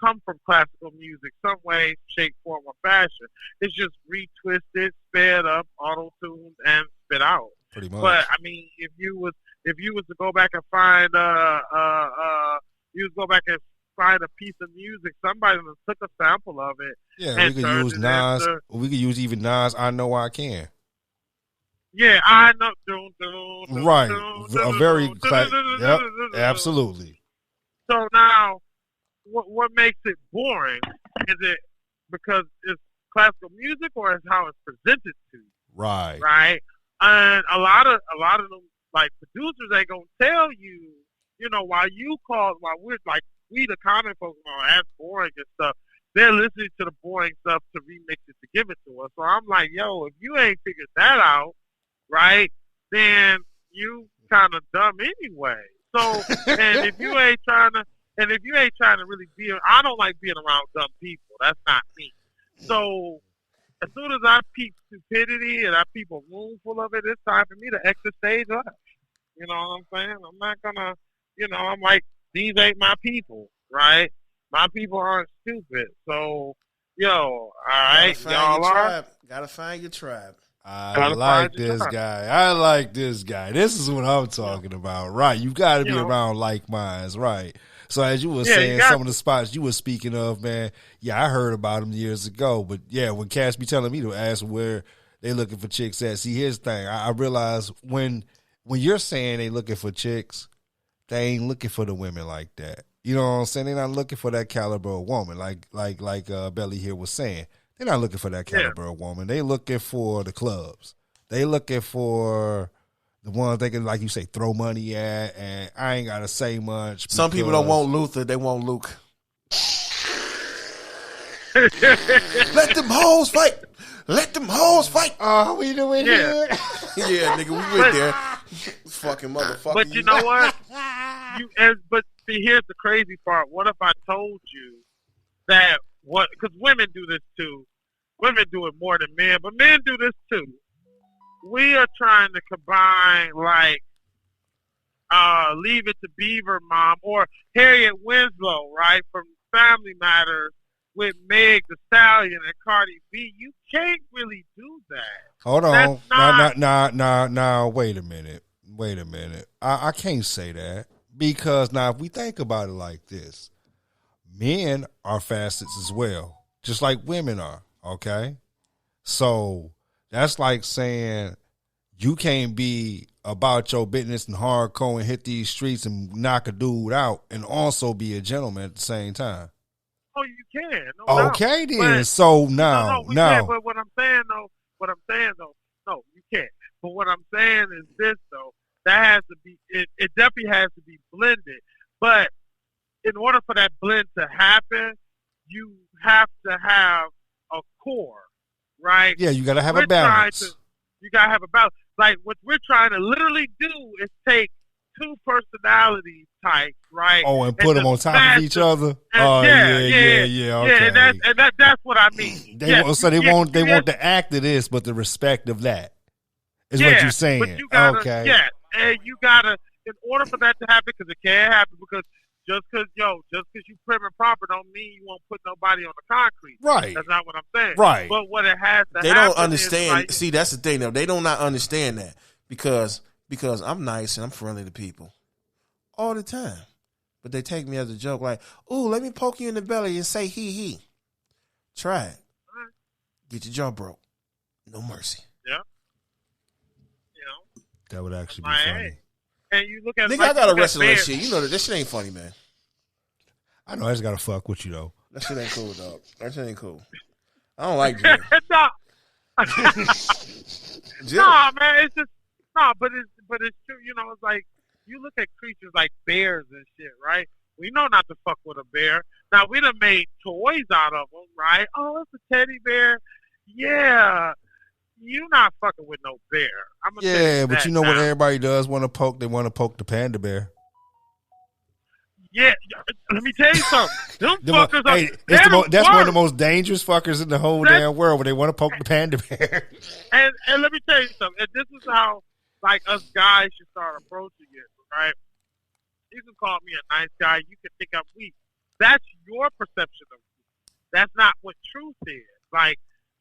come from classical music, some way, shape, form, or fashion. It's just retwisted, sped up, auto-tuned, and spit out. Pretty much. But I mean, if you was to go back and find a piece of music, somebody took a sample of it. Yeah, we could use Nas. We could use even Nas. I Know I Can. Yeah, I know. Right, a very yep, absolutely. So now, what makes it boring? Is it because it's classical music, or is how it's presented to you? Right. Right. And a lot of them, like, producers ain't gonna tell you, while we're like, we the common folks are that's boring and stuff. they're listening to the boring stuff to remix it to give it to us. So I'm like, yo, if you ain't figured that out, right, then you kind of dumb anyway. So, and if you ain't trying to really be, I don't like being around dumb people. That's not me. So, as soon as I peep stupidity and I peep a room full of it, it's time for me to exit stage left. You know what I'm saying? I'm not gonna, I'm like, these ain't my people, right? My people aren't stupid. So, all right, y'all are. Gotta find your tribe. I like this guy. This is what I'm talking about. Right. You got to be around like minds. Right. So as you were saying, some of the spots you were speaking of, man, I heard about them years ago. But, when Cash be telling me to ask where they looking for chicks at, see, here's the thing. I realize when you're saying they looking for chicks, they ain't looking for the women like that. You know what I'm saying? They're not looking for that caliber of woman like Belly here was saying. They're not looking for that caliber of woman. They looking for the clubs. They looking for the ones they can, like you say, throw money at, and I ain't got to say much. Some people don't want Luther. They want Luke. Let them hoes fight. Let them hoes fight. Oh, we doing here? Yeah, nigga, we went there. Fucking motherfucker. But you know what? But see, here's the crazy part. What if I told you that because women do this too. Women do it more than men, but men do this too. We are trying to combine Leave It to Beaver Mom or Harriet Winslow, right, from Family Matters with Meg Thee Stallion and Cardi B. You can't really do that. Hold on. No, wait a minute. I can't say that because now if we think about it like this, men are facets as well, just like women are, okay? So that's like saying you can't be about your business and hardcore and hit these streets and knock a dude out and also be a gentleman at the same time. Oh, you can. No okay, doubt. then. But, so now. But what I'm saying though, no, you can't. But what I'm saying is this though, that has to be, it definitely has to be blended. But in order for that blend to happen, you have to have a core, right? Yeah, you got to have a balance. You got to have a balance. Like, what we're trying to literally do is take two personality types, right? Oh, and put them on top of each other? Oh, yeah, okay. Yeah, and that's what I mean. They want the act of this, but the respect of that is what you're saying. But you gotta, okay. Yeah, and you got to, in order for that to happen, because it can't happen, because just because you prim and proper don't mean you won't put nobody on the concrete. Right. That's not what I'm saying. Right. But what it has to happen, they don't understand. Like, see, that's the thing, though. They do not understand that because I'm nice and I'm friendly to people all the time. But they take me as a joke, like, ooh, let me poke you in the belly and say he. Try it. Get your jaw broke. No mercy. Yeah. That would actually be funny. And you look at nigga, I gotta wrestle that shit. You know that shit ain't funny, man. I know I just gotta fuck with you though. That shit ain't cool, dog. That shit ain't cool. I don't like Jill. Nah, man, it's just but it's true. You know, it's like you look at creatures like bears and shit, right? We know not to fuck with a bear. Now we done made toys out of them, right? Oh, it's a teddy bear. Yeah. You not fucking with no bear. But you know what everybody does want to poke? They want to poke the panda bear. Yeah, let me tell you something. Them fuckers that's one of the most dangerous fuckers in the whole damn world when they want to poke the panda bear. And let me tell you something. And this is how, like, us guys should start approaching it, right? You can call me a nice guy. You can think I'm weak. That's your perception of me. That's not what truth is. Like,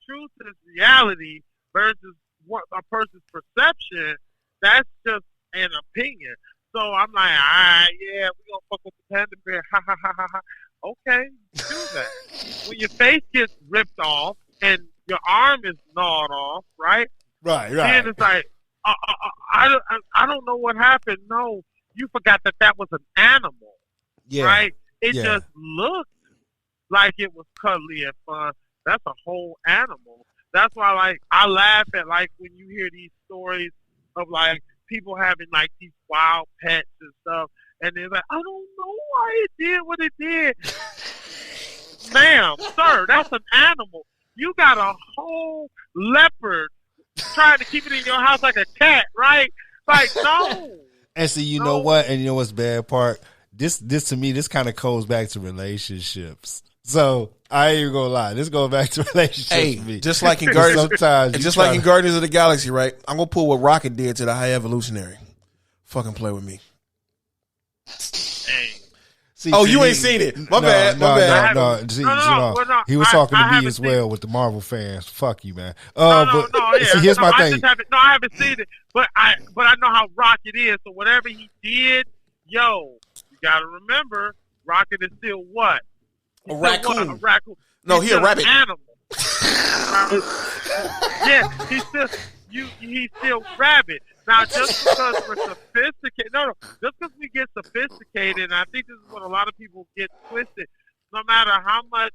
truth is reality versus what a person's perception. That's just an opinion. So I'm like, all right, yeah, we're going to fuck with the panda bear. Ha, ha, ha, ha, ha. Okay, do that. When your face gets ripped off and your arm is gnawed off, right? Right. Then it's like, I don't know what happened. No, you forgot that was an animal, right? It just looked like it was cuddly and fun. That's a whole animal. That's why, like, I laugh at, like, when you hear these stories of, like, people having, like, these wild pets and stuff, and they're like, I don't know why it did what it did. ma'am, sir, that's an animal. You got a whole leopard trying to keep it in your house like a cat, right? Like, no. And see, you know what? And you know what's bad part? This to me, this kind of goes back to relationships. So I ain't even gonna lie. This goes back to relationships. Hey, for me. just like in Guardians, Sometimes and you just like try in to- Guardians of the Galaxy, right? I'm gonna pull what Rocket did to the High Evolutionary. Fucking play with me. See, Oh, see, you he- ain't seen it. My bad. No, bad. no. See, No, you know, he was I talking to me haven't as seen well with the Marvel fans. Fuck you, man. No, But see, here's my thing. I haven't seen it, but I know how Rocket is. So whatever he did, you gotta remember, Rocket is still what? A He's still raccoon. what? A raccoon. No, He's he a still an rabbit. Animal. Yeah, he's still rabbit. Now, just because we're sophisticated, just because we get sophisticated, and I think this is what a lot of people get twisted. No matter how much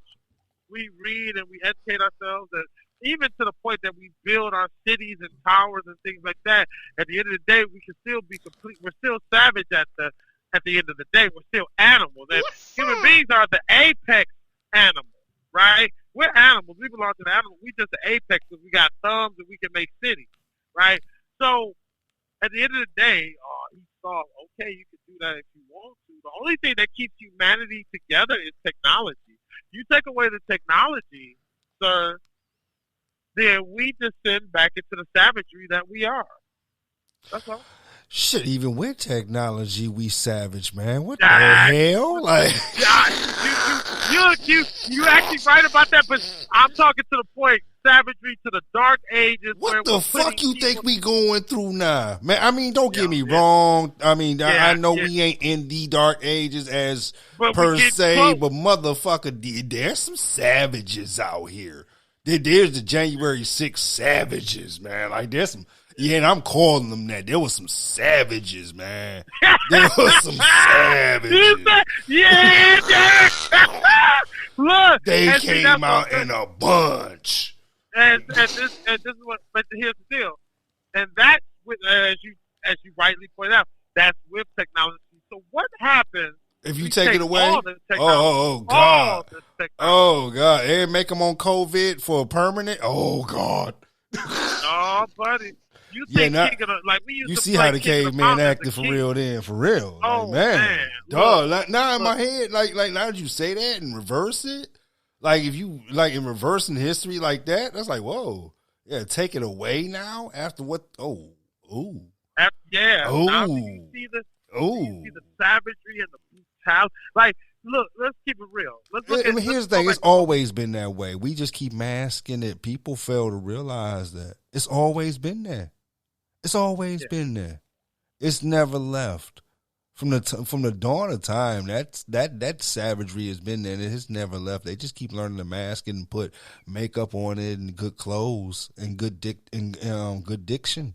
we read and we educate ourselves, and even to the point that we build our cities and towers and things like that, at the end of the day, we can still be complete. We're still savage at the end of the day. We're still animals, and human beings are the apex animals, right? We're animals. We belong to the animals. We just the apex because we got thumbs and we can make cities, right? So at the end of the day, he saw, okay, you can do that if you want to. The only thing that keeps humanity together is technology. You take away the technology, sir, then we descend back into the savagery that we are. That's all. Shit, even with technology, we savage, man. What the Ah. hell? Like, you actually right about that, but I'm talking to the point, savagery to the dark ages. where what the we're fuck putting you people- think we going through now, man? I mean, don't get me Yeah. wrong. I mean, I know Yeah. we ain't in the dark ages as But we per get se, close. but motherfucker, there's some savages out here. There's the January 6th savages, man. Like there's some. Yeah, and I'm calling them that. There was some savages, man. There was some savages. Yeah. Look, They and see, came that's out what- in a bunch. and this is what. But here's the deal, and that with as you rightly pointed out, that's with technology. So what happens If you we take it away, all the technology, oh all God, the technology? oh God, and make them on COVID for permanent. Oh God, Oh, buddy, you Yeah, think now- King of the, like we used you to see play how the King of caveman Mountain as a acted for kid. real then, for real. Oh, Like, man, man. dog. Look, Now in my head, like now that you say that and reverse it, like if you like in reversing history like that, that's like whoa, yeah, take it away now after what? Oh, Yeah. Oh. Now you see the oh. you see the savagery and the brutality. Like, look, let's keep it real. Let's look I mean, at, here's let's the thing: go it's back- always been that way. We just keep masking it. People fail to realize that it's always been there. It's always been there. It's never left from the dawn of time. That savagery has been there, and it has never left. They just keep learning to mask it and put makeup on it and good clothes and good good diction.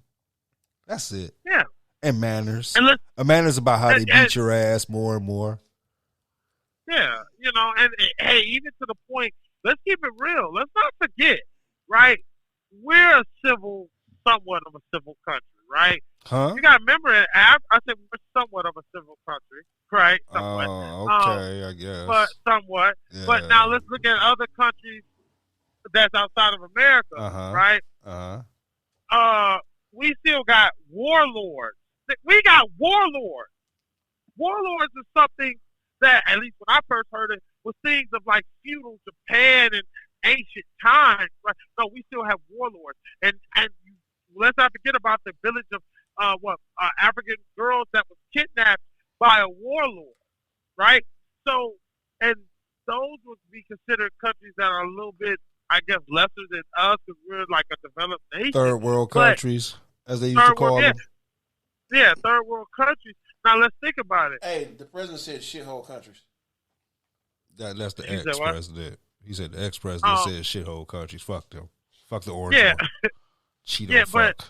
That's it. Yeah. And manners. And let's Manners about how they and- beat your ass more and more. Yeah, and hey, even to the point, let's keep it real. Let's not forget, right? We're somewhat of a civil country, right? Huh? You got to remember, I said we're somewhat of a civil country, right? Somewhat. Oh, okay, I guess. But somewhat. Yeah. But now let's look at other countries that's outside of America, Uh-huh. right? We still got warlords. We got warlords. Warlords is something that, at least when I first heard it, was things of like feudal Japan and ancient times. Right? No, we still have warlords, and let's not forget about the village of African girls that was kidnapped by a warlord, right? So, and those would be considered countries that are a little bit, I guess, lesser than us because we're like a developed nation. Third world But- countries, as they used to Third call world, them. yeah, third world countries. Now let's think about it. Hey, the president said shithole countries. That's the He said what? ex-president. He said the ex-president Oh. said shithole countries. Fuck them. Fuck the orange Yeah. one. Cheeto Yeah, fuck.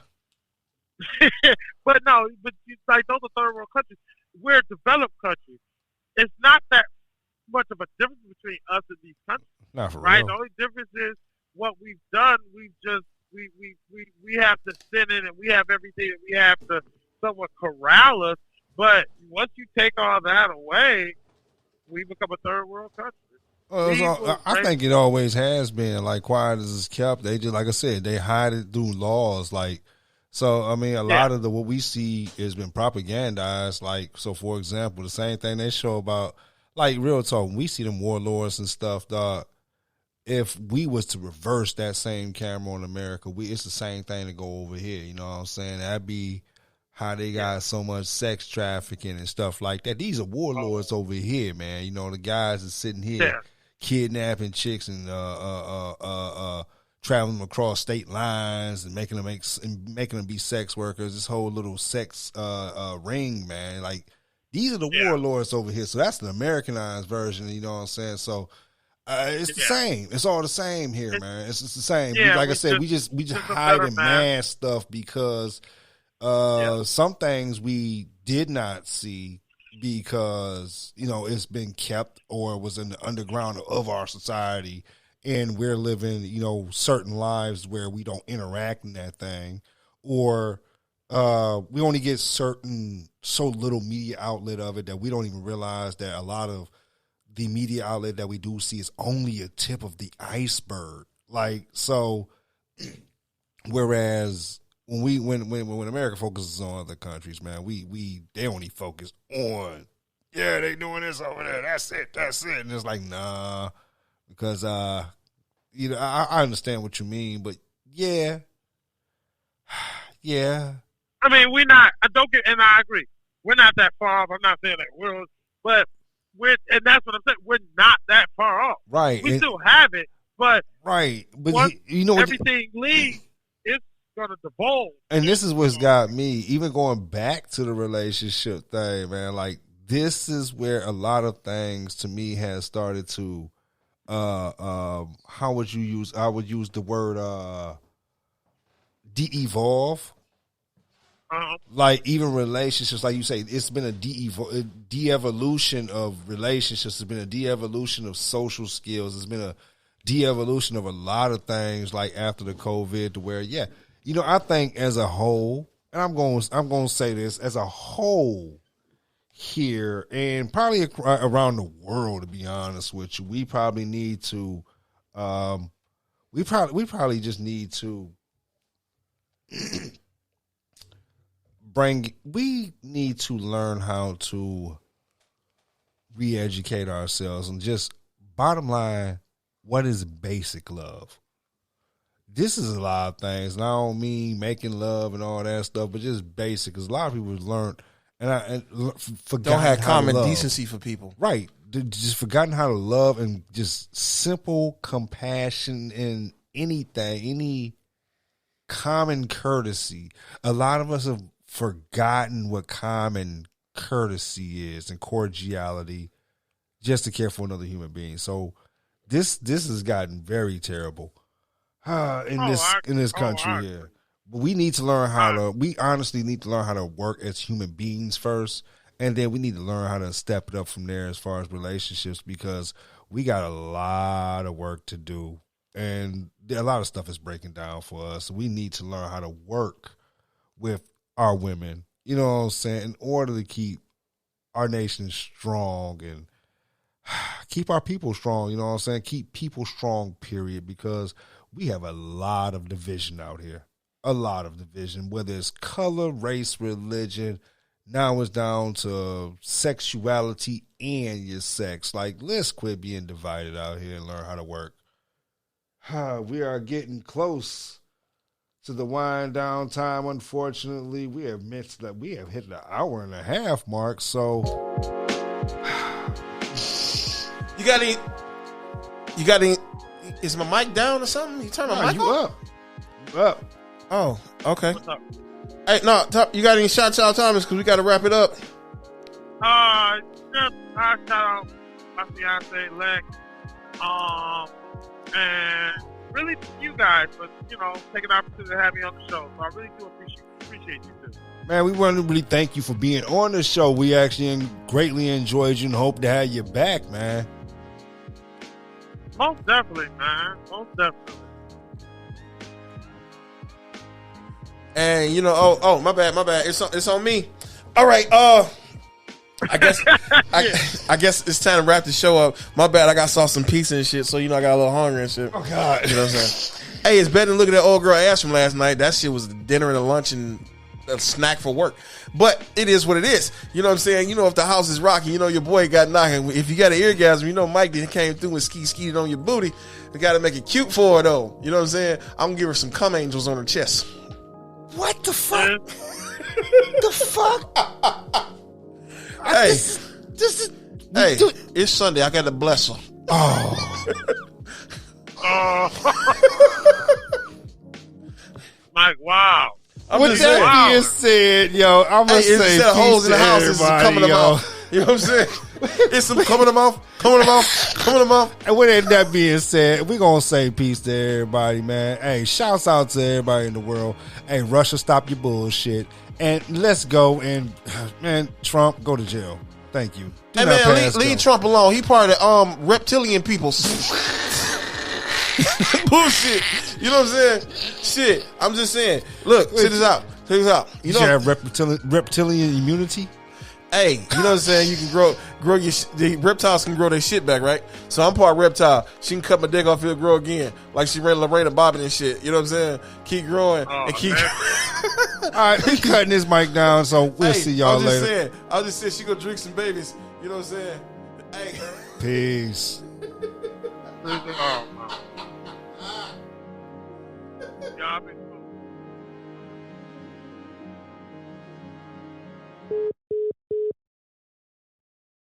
but no, but like those are third world countries. We're a developed countries. It's not that much of a difference between us and these countries, Not for right? real. The only difference is what we've done. We've just we have to send in and we have everything that we have to somewhat corral us. But once you take all that away, we become a third world country. I think it always has been like quiet as it's kept. They just, like I said, they hide it through laws. Like, so I mean, a lot of what we see has been propagandized. Like, so for example, the same thing they show about, like, real talk. When we see them warlords and stuff, dog. If we was to reverse that same camera on America, it's the same thing to go over here. You know what I'm saying? That'd be how they got so much sex trafficking and stuff like that. These are warlords over here, man. You know, the guys that's sitting here kidnapping chicks and traveling across state lines and making them be sex workers. This whole little sex ring, man. Like, these are the warlords over here. So that's the Americanized version. You know what I'm saying? So. It's the same. It's all the same here, man. It's just the same. Yeah, like I said, we just hiding mad stuff because some things we did not see because, you know, it's been kept or was in the underground of our society, and we're living, you know, certain lives where we don't interact in that thing, or we only get so little media outlet of it that we don't even realize that a lot of the media outlet that we do see is only a tip of the iceberg. Like, so, whereas when America focuses on other countries, man, they only focus on, they doing this over there. That's it. And it's like, nah, because you know, I understand what you mean, but yeah. I mean, we're not. And I agree. We're not that far off. I'm not saying that but. And that's what I'm saying. We're not that far off. Right. We still have it, but But you know, everything leaves, it's gonna divulge. And this is what's got me, even going back to the relationship thing, man. Like, this is where a lot of things to me has started to. How would you use? I would use the word de-evolve. Like, even relationships, like you say, it's been a de-evolution of relationships. It's been a de-evolution of social skills. It's been a de-evolution of a lot of things, like after the COVID, to where, you know, I think as a whole, and I'm going to say this, as a whole here, and probably around the world, to be honest with you, we probably need to, we probably just need to we need to learn how to re-educate ourselves and just, bottom line, what is basic love? This is a lot of things, and I don't mean making love and all that stuff, but just basic, because a lot of people learned and forgot, don't have common decency for people, right? Just forgotten how to love, and just simple compassion in anything, any common courtesy. A lot of us have forgotten what common courtesy is and cordiality, just to care for another human being. So this has gotten very terrible in this country here. But we need to learn how to. We honestly need to learn how to work as human beings first, and then we need to learn how to step it up from there as far as relationships, because we got a lot of work to do, and a lot of stuff is breaking down for us. We need to learn how to work with our women, you know what I'm saying, in order to keep our nation strong and keep our people strong, you know what I'm saying, keep people strong, period, because we have a lot of division out here, a lot of division, whether it's color, race, religion. Now it's down to sexuality and your sex. Like, let's quit being divided out here and learn how to work. We are getting close to the wind down time. Unfortunately, we have hit the hour and a half mark. So, you got any? Is my mic down or something? You turn my mic up. You up? Oh, okay. What's up? Hey, no, you got any shots out, Thomas? Because we got to wrap it up. Just I shout out my fiance Lex, and really you guys for, you know, taking the opportunity to have me on the show. So I really do appreciate you too. Man, we want to really thank you for being on the show. We actually greatly enjoyed you and hope to have you back, man. Most definitely, man. Most definitely. And you know, oh, my bad. It's on me. All right, I guess it's time to wrap the show up. My bad. I saw some pizza and shit, so I got a little hungry and shit. Oh God. You know what I'm saying? Hey, it's better than looking at old girl ass from last night. That shit was dinner and a lunch and a snack for work. But it is what it is. You know what I'm saying? If the house is rocking, your boy got knocking. If you got an eargasm, Mike didn't came through and skeeted on your booty. You got to make it cute for her, though. You know what I'm saying? I'm going to give her some cum angels on her chest. What the fuck? The fuck? Hey. This is. Hey, it's Sunday. I got to bless her. Oh. Mike, wow. With that being said, yo, I'm gonna say instead of holes in the house, it's some cum in the yo. mouth. You know what I'm saying? It's some cum in the mouth, cum in the mouth, cum in the mouth. And with that being said, we're gonna say peace to everybody, man. Hey, shouts out to everybody in the world. Hey, Russia, stop your bullshit. And let's go and man, Trump, go to jail. Thank you. Hey man, leave Trump alone. He part of the reptilian people. Bullshit. You know what I'm saying? Shit. I'm just saying. Look, check this out. Check this out. You should have reptilian immunity. Hey, you know what I'm saying? You can grow the reptiles can grow their shit back, right? So I'm part reptile. She can cut my dick off, it'll grow again. Like she ran Lorena Bobbitt and shit. You know what I'm saying? Keep growing and keep. All right, we cutting this mic down, so we'll see y'all later. I was just saying she gonna drink some babies. You know what I'm saying? Hey. Peace. Y'all been